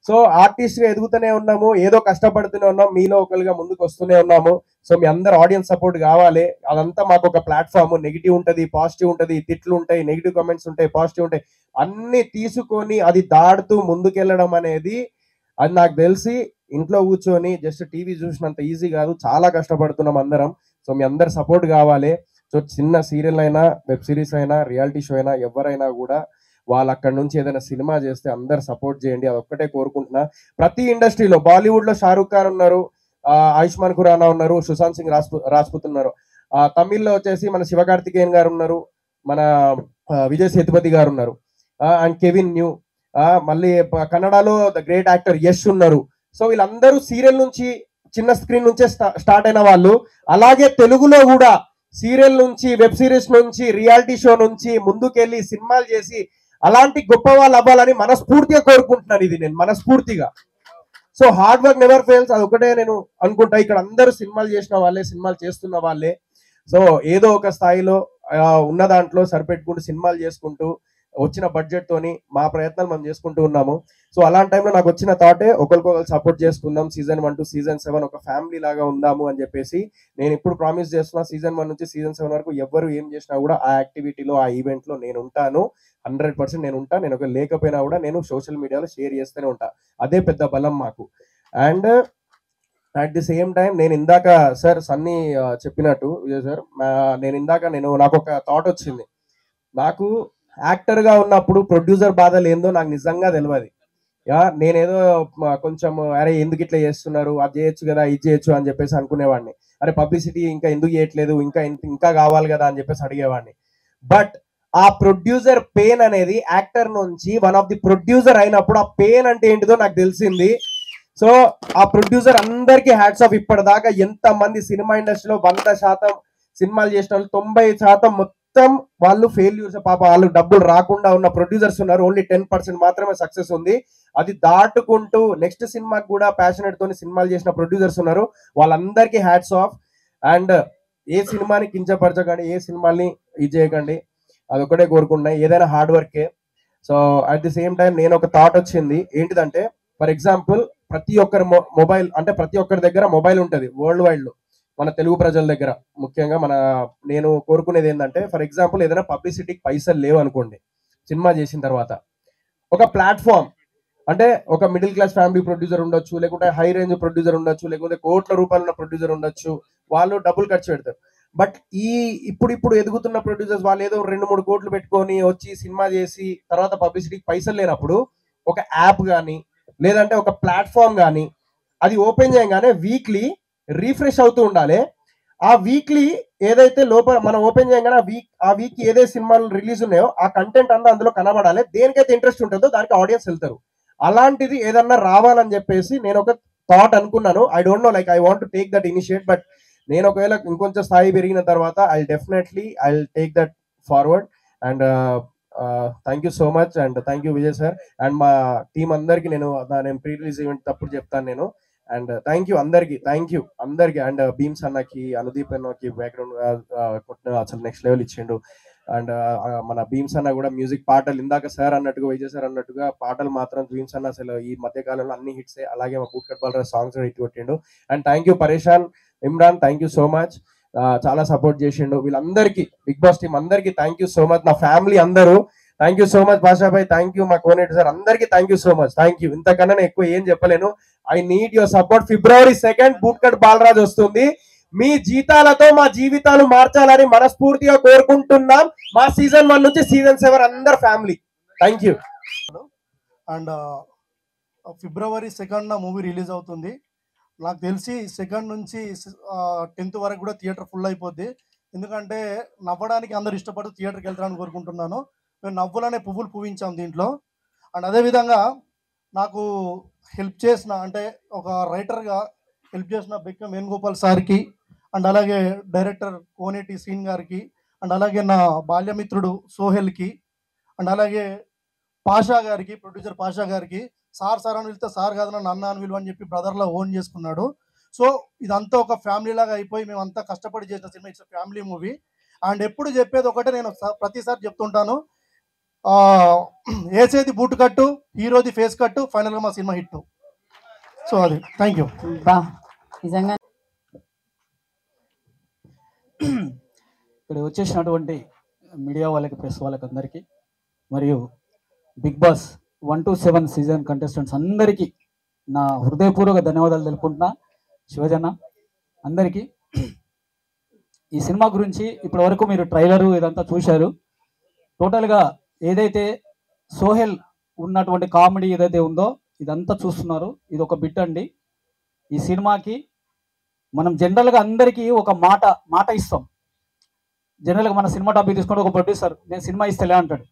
సో ఆర్టిస్ట్ గా ఎదుగుతూనే ఉన్నాము, ఏదో కష్టపడుతూనే ఉన్నాం, మీలో ఒకరుగా ముందుకు వస్తూనే ఉన్నాము. సో మీ అందరు ఆడియన్స్ సపోర్ట్ కావాలి. అదంతా మాకు ఒక ప్లాట్ఫామ్, నెగిటివ్ ఉంటుంది, పాజిటివ్ ఉంటుంది, తిట్లు ఉంటాయి, నెగిటివ్ కామెంట్స్ ఉంటాయి, పాజిటివ్ ఉంటాయి, అన్ని తీసుకొని అది దాడుతూ ముందుకెళ్ళడం అనేది, అది నాకు తెలిసి ఇంట్లో కూర్చొని జస్ట్ టీవీ చూసినంత ఈజీ కాదు, చాలా కష్టపడుతున్నాం అందరం. సో మీ అందరు సపోర్ట్ కావాలి. సో చిన్న సీరియల్ అయినా, వెబ్ సిరీస్ అయినా, రియాలిటీ షో అయినా, ఎవరైనా కూడా వాళ్ళు అక్కడ నుంచి ఏదైనా సినిమా చేస్తే అందరు సపోర్ట్ చేయండి, అది ఒక్కటే కోరుకుంటున్నా. ప్రతి ఇండస్ట్రీలో, బాలీవుడ్ లో షారూక్ ఖాన్ ఉన్నారు, ఆయుష్మాన్ ఖురానా ఉన్నారు, సుశాంత్ సింగ్ రాజ్పుత్ ఉన్నారు, తమిళ్లో వచ్చేసి మన శివకార్తికేయన్ గారు ఉన్నారు, మన విజయ్ సేతుపతి గారు ఉన్నారు, అండ్ కెవిన్ న్యూ, మళ్ళీ కన్నడలో ద గ్రేట్ యాక్టర్ యష్ ఉన్నారు. సో వీళ్ళందరూ సీరియల్ నుంచి, చిన్న స్క్రీన్ నుంచే స్టార్ట్ అయిన వాళ్ళు. అలాగే తెలుగులో కూడా సీరియల్ నుంచి, వెబ్ సిరీస్ నుంచి, రియాలిటీ షో నుంచి ముందుకెళ్ళి సినిమాలు చేసి అలాంటి గొప్ప వాళ్ళు అవ్వాలని మనస్ఫూర్తిగా కోరుకుంటున్నాను. ఇది నేను మనస్ఫూర్తిగా. So hard work never fails, అది ఒకటే నేను అనుకుంటా. ఇక్కడ అందరూ సినిమాలు చేసిన వాళ్ళే, సినిమాలు చేస్తున్న వాళ్ళే. సో ఏదో ఒక స్థాయిలో ఉన్న దాంట్లో సరిపెట్టుకుంటూ సినిమాలు చేసుకుంటూ వచ్చిన బడ్జెట్ తోని మా ప్రయత్నాలు మనం చేసుకుంటూ ఉన్నాము. సో అలాంటి టైంలో నాకు వచ్చిన థాటే, ఒకరికొకరు సపోర్ట్ చేసుకుందాం, సీజన్ 1 to సీజన్ 7 ఒక ఫ్యామిలీ లాగా ఉందాము అని చెప్పేసి నేను ఇప్పుడు ప్రామిస్ చేస్తున్నా. సీజన్ 1 నుంచి సీజన్ 7 వరకు ఎవరు ఏం చేసినా కూడా ఆ యాక్టివిటీలో, ఆ ఈవెంట్ లో నేను ఉంటాను, 100% నేను ఉంటాను. నేను ఒక లేకపోయినా కూడా నేను సోషల్ మీడియాలో షేర్ చేస్తూనే ఉంటా, అదే పెద్ద బలం మాకు. And at the same time నేను ఇందాక సార్ సన్నీ చెప్పినట్టు, విజయ్ సార్, నాకు ఒక థాట్ వచ్చింది. నాకు యాక్టర్ గా ఉన్నప్పుడు ప్రొడ్యూసర్ బాధలు ఏందో నాకు నిజంగా తెలియదు. నేనేదో కొంచెం అరే ఎందుకు ఇట్లా చేస్తున్నారు, అది చేయొచ్చు కదా, ఇది చేయొచ్చు అని చెప్పేసి అనుకునేవాడిని. అరే పబ్లిసిటీ ఇంకా ఎందుకు చేయట్లేదు, ఇంకా కావాలి కదా అని చెప్పేసి అడిగేవాడిని. బట్ ఆ ప్రొడ్యూసర్ పెయిన్ అనేది యాక్టర్ నుంచి వన్ ఆఫ్ ది ప్రొడ్యూసర్ అయినప్పుడు ఆ పెయిన్ అంటే ఏంటిదో నాకు తెలిసింది. సో ఆ ప్రొడ్యూసర్ అందరికీ హ్యాట్స్ ఆఫ్. ఇప్పటిదాకా ఎంత మంది సినిమా ఇండస్ట్రీలో 100% సినిమాలు చేసిన వాళ్ళు 90% మొత్తం వాళ్ళు ఫెయిల్యూర్స్, పాప వాళ్ళు డబ్బులు రాకుండా ఉన్న ప్రొడ్యూసర్స్ ఉన్నారు. ఓన్లీ 10% మాత్రమే సక్సెస్ ఉంది. అది దాటుకుంటూ నెక్స్ట్ సినిమాకి కూడా ప్యాషనెట్ తోని సినిమాలు చేసిన ప్రొడ్యూసర్స్ ఉన్నారు. వాళ్ళందరికీ హ్యాట్స్ ఆఫ్. అండ్ ఏ సినిమాని కించపరచకండి, ఏ సినిమాని ఇది చేయకండి, అదొకటే కోరుకుంటున్నాయి. ఏదైనా హార్డ్ వర్కే. So at the same time నేను ఒక థాట్ వచ్చింది, ఏంటిదంటే ఫర్ ఎగ్జాంపుల్ ప్రతి ఒక్కరి మొబైల్, అంటే ప్రతి ఒక్కరి దగ్గర మొబైల్ ఉంటుంది వరల్డ్ వైడ్ లో, మన తెలుగు ప్రజల దగ్గర ముఖ్యంగా. నేను కోరుకునేది ఏంటంటే, ఫర్ ఎగ్జాంపుల్ ఏదైనా పబ్లిసిటీకి పైసలు లేవు అనుకోండి, సినిమా చేసిన తర్వాత ఒక ప్లాట్ఫామ్, అంటే ఒక మిడిల్ క్లాస్ ఫ్యామిలీ ప్రొడ్యూసర్ ఉండొచ్చు, లేకుంటే హై రేంజ్ ప్రొడ్యూసర్ ఉండొచ్చు, లేకుంటే కోట్ల రూపాయలు ఉన్న ప్రొడ్యూసర్ ఉండొచ్చు, వాళ్ళు డబ్బులు ఖర్చు పెడతారు. బట్ ఇప్పుడు ఎదుగుతున్న ప్రొడ్యూసర్స్ వాళ్ళు ఏదో 2-3 కోట్లు పెట్టుకొని వచ్చి సినిమా చేసి తర్వాత పబ్లిసిటీకి పైసలు లేనప్పుడు ఒక యాప్ కానీ, లేదంటే ఒక ప్లాట్ఫామ్ కానీ అది ఓపెన్ చేయగానే వీక్లీ రీఫ్రెష్ అవుతూ ఉండాలి. ఆ వీక్లీ ఏదైతే లోపల మనం ఓపెన్ చేయగానే ఆ వీక్ ఏదైతే సినిమాలు రిలీజ్ ఉన్నాయో ఆ కంటెంట్ అంతా అందులో కనబడాలి. దేనికైతే ఇంట్రెస్ట్ ఉంటుందో దానికి ఆడియన్స్ వెళ్తారు. అలాంటిది ఏదన్నా రావాలని చెప్పేసి నేను ఒక థాట్ అనుకున్నాను. I don't know, like I want to take that initiate, but నేను ఒకవేళ ఇంకొంచెం స్థాయి పెరిగిన తర్వాత I take that forward. And thank you so much and thank you Vijay sir and మా టీం అందరికి నేను ప్రీ రిలీజ్ ఈవెంట్ తప్పుడు చెప్తాను నేను. అండ్ థ్యాంక్ యూ అందరికి అండ్ భీమ్స్ అన్నకి, అనుదీప్ అన్నకి బ్యాక్గ్రౌండ్ కొట్టిన అసలు నెక్స్ట్ లెవెల్ ఇచ్చిండు. అండ్ మన భీమ్స్ అన్న కూడా మ్యూజిక్ పాటలు ఇందాక సార్ అన్నట్టుగా విజయ్ సార్ అన్నట్టుగా పాటలు మాత్రం భీమ్స్ అన్న అసలు ఈ మధ్య కాలంలో అన్ని హిట్సే. అలాగే మా బూట్కట్ బాలరాజ్ సాంగ్స్ హిట్ కొట్టిండు. And thank you Pareshan, Imran, thank you so much, చాలా సపోర్ట్ చేసిండు. వీళ్ళందరికీ బిగ్ బాస్ టీం అందరికీ థ్యాంక్ యూ సో మచ్. నా ఫ్యామిలీ అందరూ థ్యాంక్ యూ సో మచ్. భాషాభాయ్ థ్యాంక్ యూ, మా కోనేటి సార్ అందరికీ thank you so much. Thank you. ఇంతకన్నా నేను ఎక్కువ ఏం చెప్పలేను. I need your support. February 2nd bootcut Balaraj వస్తుంది. మీ జీతాలతో మా జీవితాలు మార్చాలని మనస్ఫూర్తిగా కోరుకుంటున్నాం. మా సీజన్ 1 నుంచి సీజన్ 7 అందరు family. Thank you. And February 2nd movie release అవుతుంది. నాకు తెలిసి 2nd నుంచి 10th వరకు కూడా థియేటర్ ఫుల్ అయిపోద్ది. ఎందుకంటే నవ్వడానికి అందరు ఇష్టపడుతూ థియేటర్కి వెళ్తారని కోరుకుంటున్నాను. మేము నవ్వులనే పువ్వులు పూవించాం దీంట్లో. అండ్ అదేవిధంగా నాకు హెల్ప్ చేసిన, అంటే ఒక రైటర్గా హెల్ప్ చేసిన బెక్కం వేణుగోపాల్ సార్కి, అండ్ అలాగే డైరెక్టర్ కోనేటి శ్రీన్ గారికి, అండ్ అలాగే నా బాల్యమిత్రుడు సోహెల్కి, అండ్ అలాగే పాషా గారికి, ప్రొడ్యూసర్ పాషా గారికి. సార్ అని వెళ్తే సార్ కాదు నన్ను అన్న అని విలువ అని చెప్పి బ్రదర్లా ఓన్ చేసుకున్నాడు. సో ఇదంతా ఒక ఫ్యామిలీ లాగా అయిపోయి మేమంతా కష్టపడి చేసిన cinema. It's family movie. And ఎప్పుడు చెప్పేది ఒకటే, నేను ప్రతిసారి చెప్తుంటాను, వేసేది బూట్ కట్టు, హీరోది ఫేస్ కట్టు, ఫైనల్గా మా సినిమా హిట్. సో అది థ్యాంక్ యూ. నిజంగా ఇక్కడ వచ్చేసినటువంటి మీడియా వాళ్ళకి, ప్రెస్ వాళ్ళకి అందరికీ, మరియు Bigg Boss 1 to 7 season contestants అందరికీ నా హృదయపూర్వక ధన్యవాదాలు తెలుపుకుంటున్నా. శివజన్న అందరికీ. ఈ సినిమా గురించి ఇప్పటి వరకు మీరు ట్రైలరు ఇదంతా చూశారు. టోటల్గా ఏదైతే సోహెల్ ఉన్నటువంటి కామెడీ ఏదైతే ఉందో ఇదంతా చూస్తున్నారు. ఇది ఒక బిట్ అండి. ఈ సినిమాకి మనం జనరల్గా అందరికీ ఒక మాట ఇస్తాం. జనరల్గా మన సినిమా టాపిక్ తీసుకుంటే ఒక ప్రొడ్యూసర్ నేను సినిమా ఇస్తలే అంటాడు,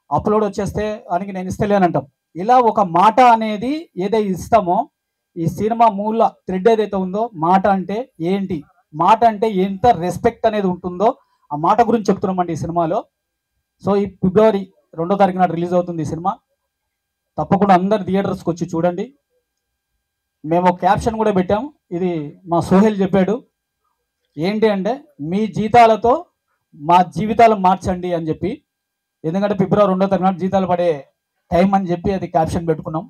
అప్లోడ్ వచ్చేస్తే ఆయనకి నేను ఇస్తలే అని అంటాం. ఇలా ఒక మాట అనేది ఏదైతే ఇస్తామో ఈ సినిమా మూల థ్రెడ్ ఏదైతే ఉందో, మాట అంటే ఏంటి, మాట అంటే ఎంత రెస్పెక్ట్ అనేది ఉంటుందో ఆ మాట గురించి చెప్తున్నామండి ఈ సినిమాలో. సో ఈ February 2వ తారీఖు నాడు రిలీజ్ అవుతుంది ఈ సినిమా. తప్పకుండా అందరు థియేటర్స్కి వచ్చి చూడండి. మేము ఒక క్యాప్షన్ కూడా పెట్టాము, ఇది మా సోహెల్ చెప్పాడు. ఏంటి అంటే మీ జీతాలతో మా జీవితాలు మార్చండి అని చెప్పి. ఎందుకంటే February 2వ తారీఖు నాడు జీతాలు పడే టైం అని చెప్పి అది క్యాప్షన్ పెట్టుకున్నాం.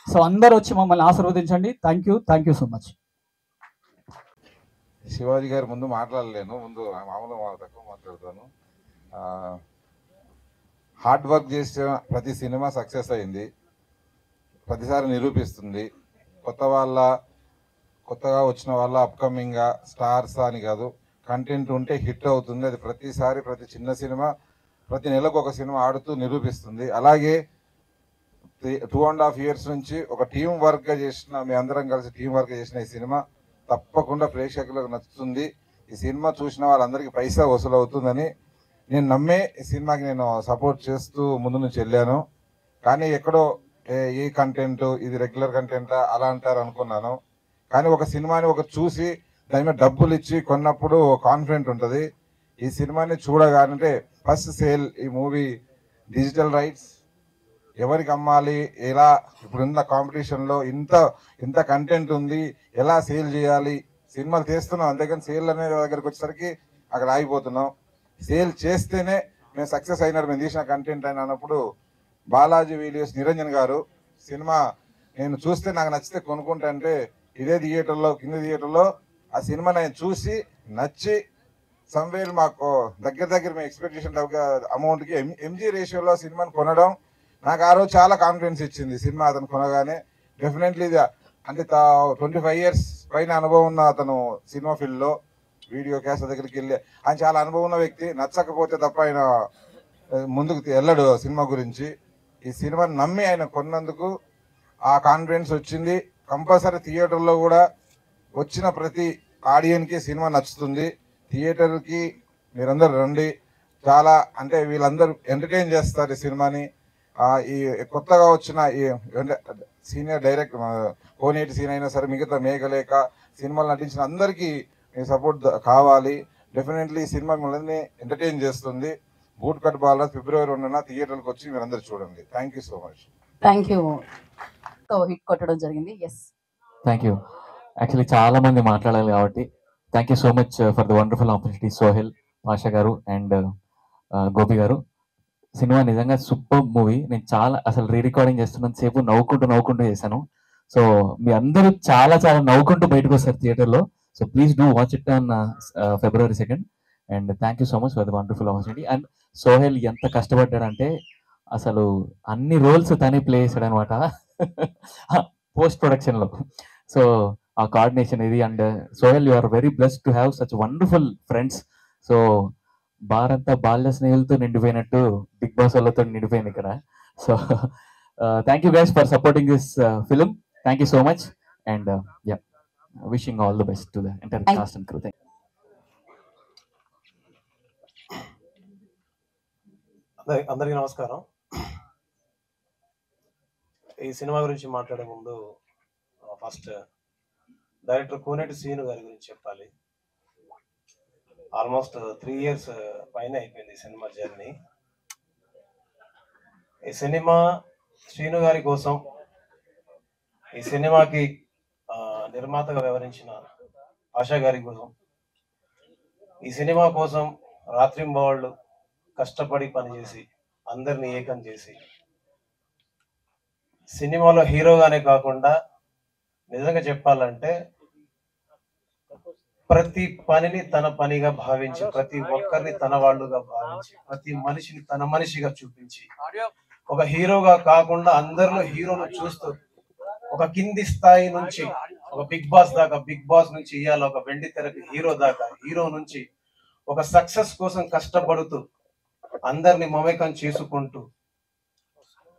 సో అందరు వచ్చి మమ్మల్ని ఆశీర్వదించండి. Thank you so much. Shivaji గారు ముందు మాట్లాడలేను, ముందు మామూలుగా తక్కువ మాట్లాడతాను. హార్డ్ వర్క్ చేసిన ప్రతి సినిమా సక్సెస్ అయింది, ప్రతిసారి నిరూపిస్తుంది. కొత్తగా వచ్చిన వాళ్ళ అప్కమింగ్గా స్టార్స్ అని కాదు, కంటెంట్ ఉంటే హిట్ అవుతుంది. అది ప్రతిసారి ప్రతి చిన్న సినిమా ప్రతి నెలకు ఒక సినిమా ఆడుతూ నిరూపిస్తుంది. అలాగే 2.5 years నుంచి ఒక టీం వర్క్గా చేసిన, మీ అందరం కలిసి టీం వర్క్ చేసిన ఈ సినిమా తప్పకుండా ప్రేక్షకులకు నచ్చుతుంది. ఈ సినిమా చూసిన వాళ్ళందరికీ పైసా వసూలు అవుతుందని నేను నమ్మే ఈ సినిమాకి నేను సపోర్ట్ చేస్తూ ముందు నుంచి వెళ్ళాను. కానీ ఎక్కడో ఈ కంటెంట్ ఇది రెగ్యులర్ కంటెంట్ అలా అంటారు అనుకున్నాను. కానీ ఒక సినిమాని చూసి దాని మీద డబ్బులు ఇచ్చి కొన్నప్పుడు కాన్ఫిడెంట్ ఉంటుంది. ఈ సినిమాని చూడగానంటే ఫస్ట్ సేల్, ఈ మూవీ డిజిటల్ రైట్స్ ఎవరికి అమ్మాలి, ఎలా ఇప్పుడున్న కాంపిటీషన్లో ఇంత కంటెంట్ ఉంది, ఎలా సేల్ చేయాలి, సినిమాలు తీస్తున్నాం అంతేకాని సేల్ అనే దగ్గరికి వచ్చేసరికి అక్కడ ఆగిపోతున్నాం. సేల్ చేస్తేనే మేము సక్సెస్ అయినారు, మేము తీసిన కంటెంట్ అని అన్నప్పుడు బాలాజీ వీడియోస్ నిరంజన్ గారు సినిమా నేను చూస్తే నాకు నచ్చితే కొనుక్కుంటా అంటే ఇదే థియేటర్లో కింద థియేటర్లో ఆ సినిమా నేను చూసి నచ్చి సమ్వేల్ మాకు దగ్గర మీ ఎక్స్పెక్టేషన్ అమౌంట్కి ఎంజీ రేషియోలో సినిమాని కొనడం నాకు ఆ రోజు చాలా కాన్ఫిడెన్స్ ఇచ్చింది. సినిమా అతను కొనగానే డెఫినెట్లీ అంటే 25 years పైన అనుభవం ఉన్న అతను సినిమా ఫీల్డ్లో వీడియో క్యాస్ట్ దగ్గరికి వెళ్ళి ఆయన చాలా అనుభవం ఉన్న వ్యక్తి. నచ్చకపోతే తప్ప ఆయన ముందుకు వెళ్ళడు సినిమా గురించి. ఈ సినిమాని నమ్మి ఆయన కొన్నందుకు ఆ కాన్ఫిడెన్స్ వచ్చింది. కంపల్సరీ థియేటర్లో కూడా వచ్చిన ప్రతి ఆడియన్కి సినిమా నచ్చుతుంది. థియేటర్కి మీరందరూ రండి. చాలా అంటే వీళ్ళందరూ ఎంటర్టైన్ చేస్తారు ఈ సినిమాని. ఈ కొత్తగా వచ్చిన ఈ సీనియర్ డైరెక్టర్ కోనేటి సీన్ అయినా సరే, మిగతా మేఘలేఖ సినిమాలు నటించిన అందరికీ మీ సపోర్ట్ కావాలి. డెఫినెట్లీ ఈ సినిమా మిమ్మల్ని ఎంటర్టైన్ చేస్తుంది. బూట్ కట్ బాల ఫిబ్రవరి 2న థియేటర్కి వచ్చి మీరు అందరు చూడండి. Thank you so much. Thank you. So hit కొట్టడం జరిగింది. Yes, thank you. యాక్చువల్లీ చాలా మంది మాట్లాడాలి కాబట్టి thank you so much for the wonderful opportunity Sohel, Pasha గారు అండ్ గోపి గారు. సినిమా నిజంగా సూపర్ మూవీ. నేను చాలా అసలు రీ రికార్డింగ్ చేస్తున్నంత సేపు నవ్వుకుంటూ చేశాను. సో మీ అందరూ చాలా నవ్వుకుంటూ బయటకు వస్తారు థియేటర్లో. So please do watch it on February 2nd. And thank you so much for the wonderful opportunity. And Sohel ఎంత కష్టపడ్డాడంటే అసలు అన్ని రోల్స్ తనే ప్లే చేశాడు అనమాట పోస్ట్ ప్రొడక్షన్లో. సో ఆ కోఆర్డినేషన్ ఇది. And Sohel, you are very blessed to have such wonderful friends. So బారంతా బాల్య స్నేహితులతో నిండిపోయినట్టు బిగ్ బాస్ వాళ్ళతో నిండిపోయింది ఇక్కడ. So thank you guys for supporting this film. Thank you so much. And yeah, wishing all the best to the entire cast and crew. అందరికీ నమస్కారం. ఈ సినిమా గురించి మాట్లాడే ముందు ఫస్ట్ డైరెక్టర్ కోనేటి శ్రీను గారి గురించి చెప్పాలి. ఆల్మోస్ట్ 3 years పైన అయిపోయింది ఈ సినిమా జర్నీ. ఈ సినిమా శ్రీను గారి కోసం, ఈ సినిమాకి నిర్మాతగా వ్యవహరించిన ఆశా గారి కోసం, ఈ సినిమా కోసం రాత్రింబవళ్ళు కష్టపడి పనిచేసి అందరినీ ఏకం చేసి సినిమాలో హీరోగానే కాకుండా నిజంగా చెప్పాలంటే ప్రతి పనిని తన పనిగా భావించి, ప్రతి ఒక్కరిని తన వాళ్ళుగా భావించి, ప్రతి మనిషిని తన మనిషిగా చూపించి, ఒక హీరోగా కాకుండా అందరిలో హీరోను చూస్తూ ఒక కింది స్థాయి నుంచి ఒక బిగ్ బాస్ దాకా, బిగ్ బాస్ నుంచి ఇవాళ ఒక వెండి తెరకి హీరో దాకా, హీరో నుంచి ఒక సక్సెస్ కోసం కష్టపడుతూ అందరిని మమేకం చేసుకుంటూ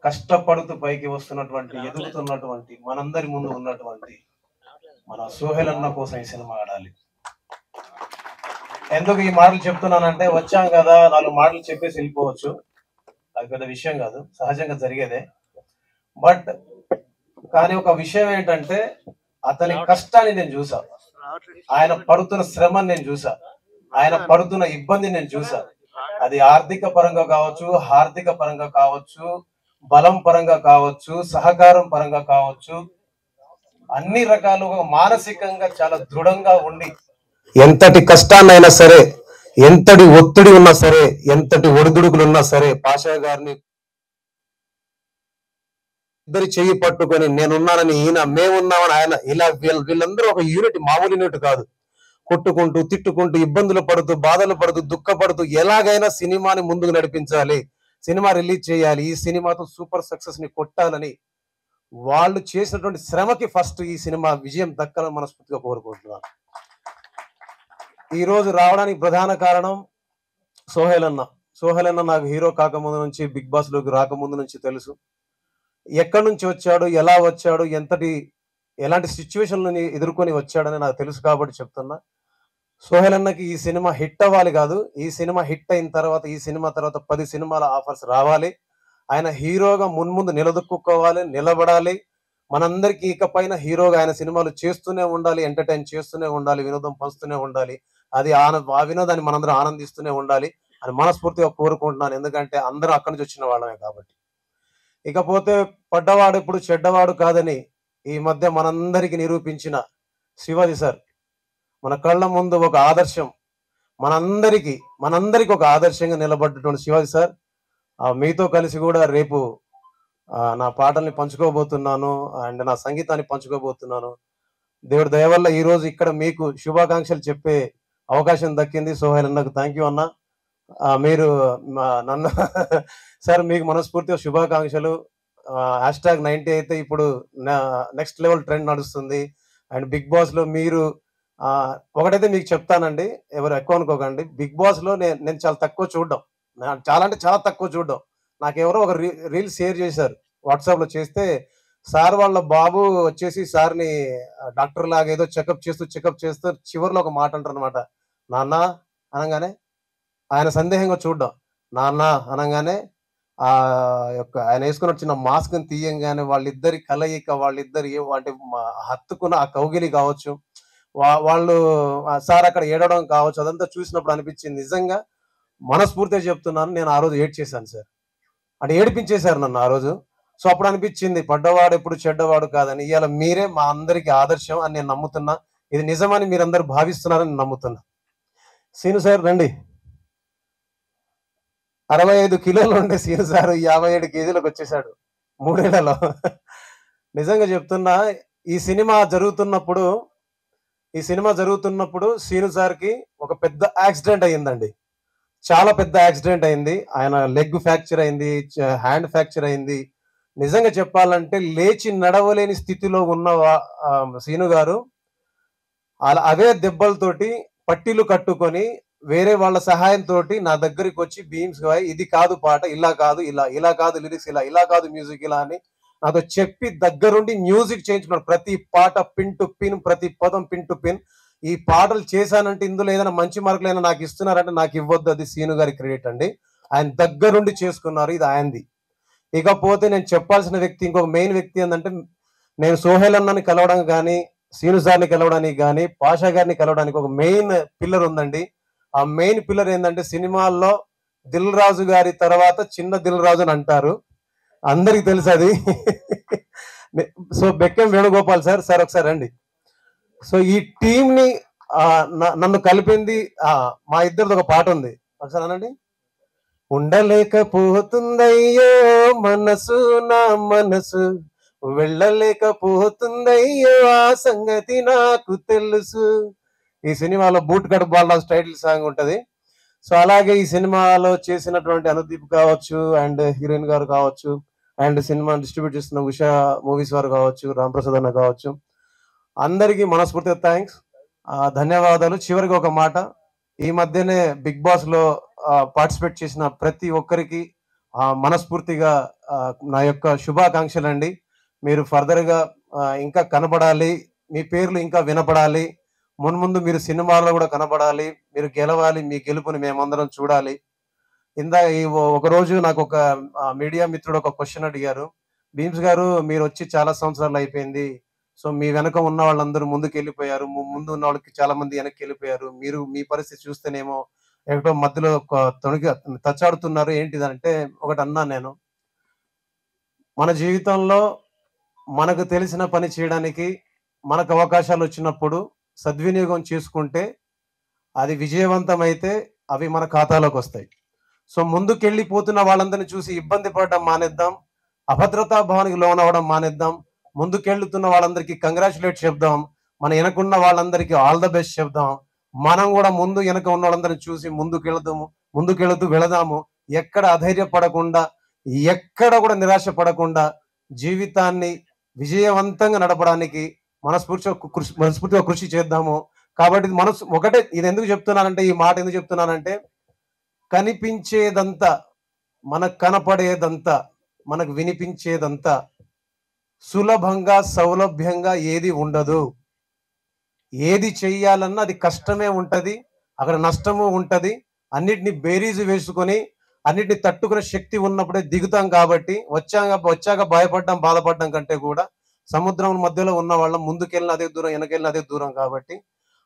కష్టపడుతూ పైకి వస్తున్నటువంటి, ఎదుగుతున్నటువంటి, మనందరి ముందు ఉన్నటువంటి మన సోహెల్ అన్న కోసం ఈ సినిమా ఆడాలి. ఎందుకు ఈ మాటలు చెప్తున్నానంటే, వచ్చాం కదా 4 మాటలు చెప్పేసి వెళ్ళిపోవచ్చు, అది పెద్ద విషయం కాదు, సహజంగా జరిగేదే. బట్ కానీ ఒక విషయం ఏంటంటే, అతని కష్టాన్ని నేను చూసా, ఆయన పడుతున్న శ్రమని నేను చూసా, ఆయన పడుతున్న ఇబ్బందిని నేను చూసా. అది ఆర్థిక పరంగా కావచ్చు, హార్దిక పరంగా కావచ్చు, బలం పరంగా కావచ్చు, సహకారం పరంగా కావచ్చు, అన్ని రకాలుగా మానసికంగా చాలా దృఢంగా ఉండి ఎంతటి కష్టాన్నైనా సరే, ఎంతటి ఒత్తిడి ఉన్నా సరే, ఎంతటి ఒడిదుడుకులు ఉన్నా సరే, పాషా గారిని ఇద్దరి చెయ్యి పట్టుకొని నేనున్నానని ఈయన, మేమున్నామని ఆయన, ఇలా వీళ్ళందరూ ఒక యూనిట్, మామూలు యూనిట్ కాదు. కొట్టుకుంటూ, తిట్టుకుంటూ, ఇబ్బందులు పడుతూ, బాధలు పడుతూ, దుఃఖపడుతూ ఎలాగైనా సినిమాని ముందుకు నడిపించాలి, సినిమా రిలీజ్ చేయాలి, ఈ సినిమాతో సూపర్ సక్సెస్ ని కొట్టాలని వాళ్ళు చేసినటువంటి శ్రమకి ఫస్ట్ ఈ సినిమా విజయం దక్కాలని మనస్ఫూర్తిగా కోరుకుంటున్నాను. ఈ రోజు రావడానికి ప్రధాన కారణం సోహెల్ అన్న. సోహెల్ అన్న నాకు హీరో కాకముందు నుంచి, బిగ్ బాస్ లోకి రాకముందు నుంచి తెలుసు. ఎక్కడి నుంచి వచ్చాడు, ఎలా వచ్చాడు, ఎలాంటి సిచ్యువేషన్లని ఎదుర్కొని వచ్చాడని నాకు తెలుసు కాబట్టి చెప్తున్నా. సోహెల్ అన్నకి ఈ సినిమా హిట్ అవ్వాలి కాదు, ఈ సినిమా హిట్ అయిన తర్వాత, ఈ సినిమా తర్వాత 10 సినిమాల ఆఫర్స్ రావాలి. ఆయన హీరోగా మున్ముందు నిలదొక్కుకోవాలి, నిలబడాలి. మనందరికీ ఇకపైన హీరోగా ఆయన సినిమాలు చేస్తూనే ఉండాలి, ఎంటర్టైన్ చేస్తూనే ఉండాలి, వినోదం పంచుతూనే ఉండాలి. అది ఆ వినోదాన్ని మనందరం ఆనందిస్తూనే ఉండాలి అని మనస్ఫూర్తిగా కోరుకుంటున్నాను. ఎందుకంటే అందరూ అక్కడి నుంచి వచ్చిన వాళ్ళమే కాబట్టి. ఇకపోతే పడ్డవాడు ఇప్పుడు చెడ్డవాడు కాదని ఈ మధ్య మనందరికి నిరూపించిన శివాజీ సార్ మన కళ్ళ ముందు ఒక ఆదర్శం, మనందరికి ఒక ఆదర్శంగా నిలబడ్డటువంటి శివాజీ సార్, మీతో కలిసి కూడా రేపు నా పాటల్ని పంచుకోబోతున్నాను అండ్ నా సంగీతాన్ని పంచుకోబోతున్నాను. దేవుడి దయ వల్ల ఈ రోజు ఇక్కడ మీకు శుభాకాంక్షలు చెప్పే అవకాశం దక్కింది. సోహెల్ అన్నకు థ్యాంక్ యూ అన్న. మీరు నన్ను సార్ మీకు మనస్ఫూర్తిగా శుభాకాంక్షలు. #90 అయితే ఇప్పుడు నెక్స్ట్ లెవెల్ ట్రెండ్ నడుస్తుంది. అండ్ బిగ్ బాస్ లో మీరు ఒకటైతే మీకు చెప్తానండి, ఎవరు ఎక్కువ అనుకోకండి, బిగ్ బాస్ లో నేను చాలా తక్కువ చూడడం, చాలా అంటే చాలా తక్కువ చూడడం. నాకు ఎవరో ఒక రీల్ షేర్ చేశారు, వాట్సాప్ లో చేస్తే సార్ వాళ్ళ బాబు వచ్చేసి సార్ని డాక్టర్ లాగా ఏదో చెకప్ చేస్తూ చివరిలో ఒక మాట అంటారు అనమాట, నాన్న అనగానే ఆయన సందేహంగా చూడడం, నాన్న అనగానే ఆ యొక్క ఆయన వేసుకున్న చిన్న మాస్క్ ని తీయంగానే వాళ్ళిద్దరి కలయిక, వాళ్ళిద్దరి అంటే హత్తుకున్న ఆ కౌగిలి కావచ్చు, వాళ్ళు సార్ అక్కడ ఏడవడం కావచ్చు, అదంతా చూసినప్పుడు అనిపించింది నిజంగా మనస్ఫూర్తిగా చెప్తున్నాను, నేను ఆ రోజు ఏడ్చేశాను సార్. అంటే ఏడిపించేశారు నన్ను ఆ రోజు. సో అప్పుడు అనిపించింది పడ్డవాడు ఎప్పుడు చెడ్డవాడు కాదని, ఇవాళ మీరే మా అందరికి ఆదర్శం అని నేను నమ్ముతున్నా. ఇది నిజమని మీరందరూ భావిస్తున్నారని నమ్ముతున్నా. సీను సార్ రండి. 65 కిలోలు ఉండే సీను సార్ 57 కేజీలకు వచ్చేసాడు 3 ఏళ్లలో. నిజంగా చెప్తున్నా, ఈ సినిమా జరుగుతున్నప్పుడు సీను సార్కి ఒక పెద్ద యాక్సిడెంట్ అయ్యిందండి. చాలా పెద్ద యాక్సిడెంట్ అయింది. ఆయన లెగ్ ఫ్రాక్చర్ అయింది, హ్యాండ్ ఫ్రాక్చర్ అయింది. నిజంగా చెప్పాలంటే లేచి నడవలేని స్థితిలో ఉన్న సీను గారు అవే దెబ్బలతోటి పట్టీలు కట్టుకొని వేరే వాళ్ళ సహాయంతో నా దగ్గరికి వచ్చి బీమ్స్ ఇది కాదు పాట, ఇలా కాదు, ఇలా కాదు లిరిక్స్, ఇలా కాదు మ్యూజిక్, ఇలా అని నాతో చెప్పి దగ్గరుండి మ్యూజిక్ చేయించుకున్నాడు. ప్రతి పాట పిన్ టు పిన్, ప్రతి పదం పిన్ టు పిన్. ఈ పాటలు చేశానంటే ఇందులో ఏదైనా మంచి మార్కులు అయినా నాకు ఇస్తున్నారంటే నాకు ఇవ్వద్దు, అది సీను గారి క్రెడిట్ అండి. ఆయన దగ్గరుండి చేసుకున్నారు, ఇది ఆయనది. ఇకపోతే నేను చెప్పాల్సిన వ్యక్తి, ఇంకొక మెయిన్ వ్యక్తి ఏంటంటే, నేను సోహెల్ అన్నని కలవడం కానీ, సీను సార్ని కలవడానికి కానీ, పాషా గారిని కలవడానికి ఒక మెయిన్ పిల్లర్ ఉందండి. ఆ మెయిన్ పిల్లర్ ఏంటంటే, సినిమాల్లో దిల్ రాజు గారి తర్వాత చిన్న దిల్ రాజు అని అంటారు, అందరికి తెలుసు అది. సో బెక్కం వేణుగోపాల్ సార్ ఒకసారి రండి. సో ఈ టీం ని నన్ను కలిపింది మా ఇద్దరిది ఒక పాట ఉంది, ఒకసారి అనండి. ఉండలేకపోతుందయ్యో మనసు నా మనసు, వెళ్ళలేకపోతుందయ్యో ఆ సంగతి నాకు తెలుసు. ఈ సినిమాలో boot cut Balaraj title song ఉంటది. సో అలాగే ఈ సినిమాలో చేసినటువంటి అనుదీప్ కావచ్చు, అండ్ హీరోయిన్ గారు కావచ్చు, అండ్ సినిమా డిస్ట్రిబ్యూట్ చేస్తున్న ఉషా మూవీస్ వారు కావచ్చు, రామ్ ప్రసాద్ అన్న కావచ్చు, అందరికీ మనస్ఫూర్తిగా థ్యాంక్స్, ధన్యవాదాలు. చివరికి ఒక మాట, ఈ మధ్యనే బిగ్ బాస్ లో పార్టిసిపేట్ చేసిన ప్రతి ఒక్కరికి మనస్ఫూర్తిగా నా యొక్క శుభాకాంక్షలు అండి. మీరు ఫర్దర్ గా ఇంకా కనబడాలి, మీ పేర్లు ఇంకా వినపడాలి, మున్ముందు మీరు సినిమాలో కూడా కనబడాలి, మీరు గెలవాలి, మీ గెలుపుని మేమందరం చూడాలి. ఒక రోజు నాకు ఒక మీడియా మిత్రుడు ఒక క్వశ్చన్ అడిగారు, భీమ్స్ గారు మీరు వచ్చి చాలా సంవత్సరాలు అయిపోయింది, సో మీ వెనక ఉన్న వాళ్ళందరూ ముందుకు వెళ్ళిపోయారు, ముందు ఉన్న వాళ్ళకి చాలా మంది వెనక్కి వెళ్ళిపోయారు, మీరు మీ పరిస్థితి చూస్తేనేమో ఎక్కడో మధ్యలో తచ్చాడుతున్నారు ఏంటిదంటే, ఒకటి అన్నా నేను, మన జీవితంలో మనకు తెలిసిన పని చేయడానికి మనకు అవకాశాలు వచ్చినప్పుడు సద్వినియోగం చేసుకుంటే అది విజయవంతమైతే అవి మన ఖాతాలోకి వస్తాయి. సో ముందుకెళ్ళిపోతున్న వాళ్ళందరినీ చూసి ఇబ్బంది పడడం మానేద్దాం, అభద్రతా భావానికి లోనవడం మానేద్దాం, ముందుకెళ్తున్న వాళ్ళందరికీ కంగ్రాచులేట్ చెప్దాం, మన వెనకున్న వాళ్ళందరికీ ఆల్ ద బెస్ట్ చెప్దాం. మనం కూడా ముందు వెనక ఉన్న వాళ్ళందరినీ చూసి ముందుకెళ్తూ వెళదాము. ఎక్కడ అధైర్యపడకుండా, ఎక్కడ కూడా నిరాశ పడకుండా జీవితాన్ని విజయవంతంగా నడపడానికి మనస్ఫూర్తిగా కృషి చేద్దాము. కాబట్టి ఒకటే, ఇది ఎందుకు చెప్తున్నానంటే, ఈ మాట ఎందుకు చెప్తున్నానంటే, కనిపించేదంతా, మనకు కనపడేదంతా, మనకు వినిపించేదంతా సులభంగా సౌలభ్యంగా ఏది ఉండదు. ఏది చెయ్యాలన్నా అది కష్టమే ఉంటది, అక్కడ నష్టము ఉంటది. అన్నిటిని బేరీజు వేసుకొని అన్నిటిని తట్టుకునే శక్తి ఉన్నప్పుడే దిగుతాం. కాబట్టి వచ్చాక భయపడడం బాధపడడం కంటే కూడా సముద్రం మధ్యలో ఉన్న వాళ్ళం ముందుకెళ్ళిన అదే దూరం, వెనకెళ్ళిన అదే దూరం. కాబట్టి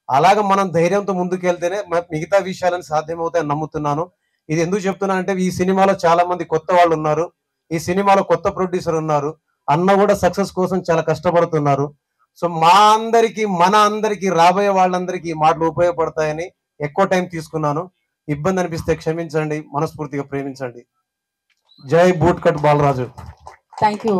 అలాగ మనం ధైర్యంతో ముందుకెళ్తేనే మిగతా విషయాలను సాధ్యమవుతాయని నమ్ముతున్నాను. ఇది ఎందుకు చెప్తున్నానంటే, ఈ సినిమాలో చాలా మంది కొత్త వాళ్ళు ఉన్నారు, ఈ సినిమాలో కొత్త ప్రొడ్యూసర్ ఉన్నారు, అన్న కూడా సక్సెస్ కోసం చాలా కష్టపడుతున్నారు. సో మన అందరికి రాబోయే వాళ్ళందరికీ ఈ మాటలు ఉపయోగపడతాయని ఎక్కువ టైం తీసుకున్నాను. ఇబ్బంది అనిపిస్తే క్షమించండి, మనస్ఫూర్తిగా ప్రేమించండి. జై boot cut Balaraju. Thank you.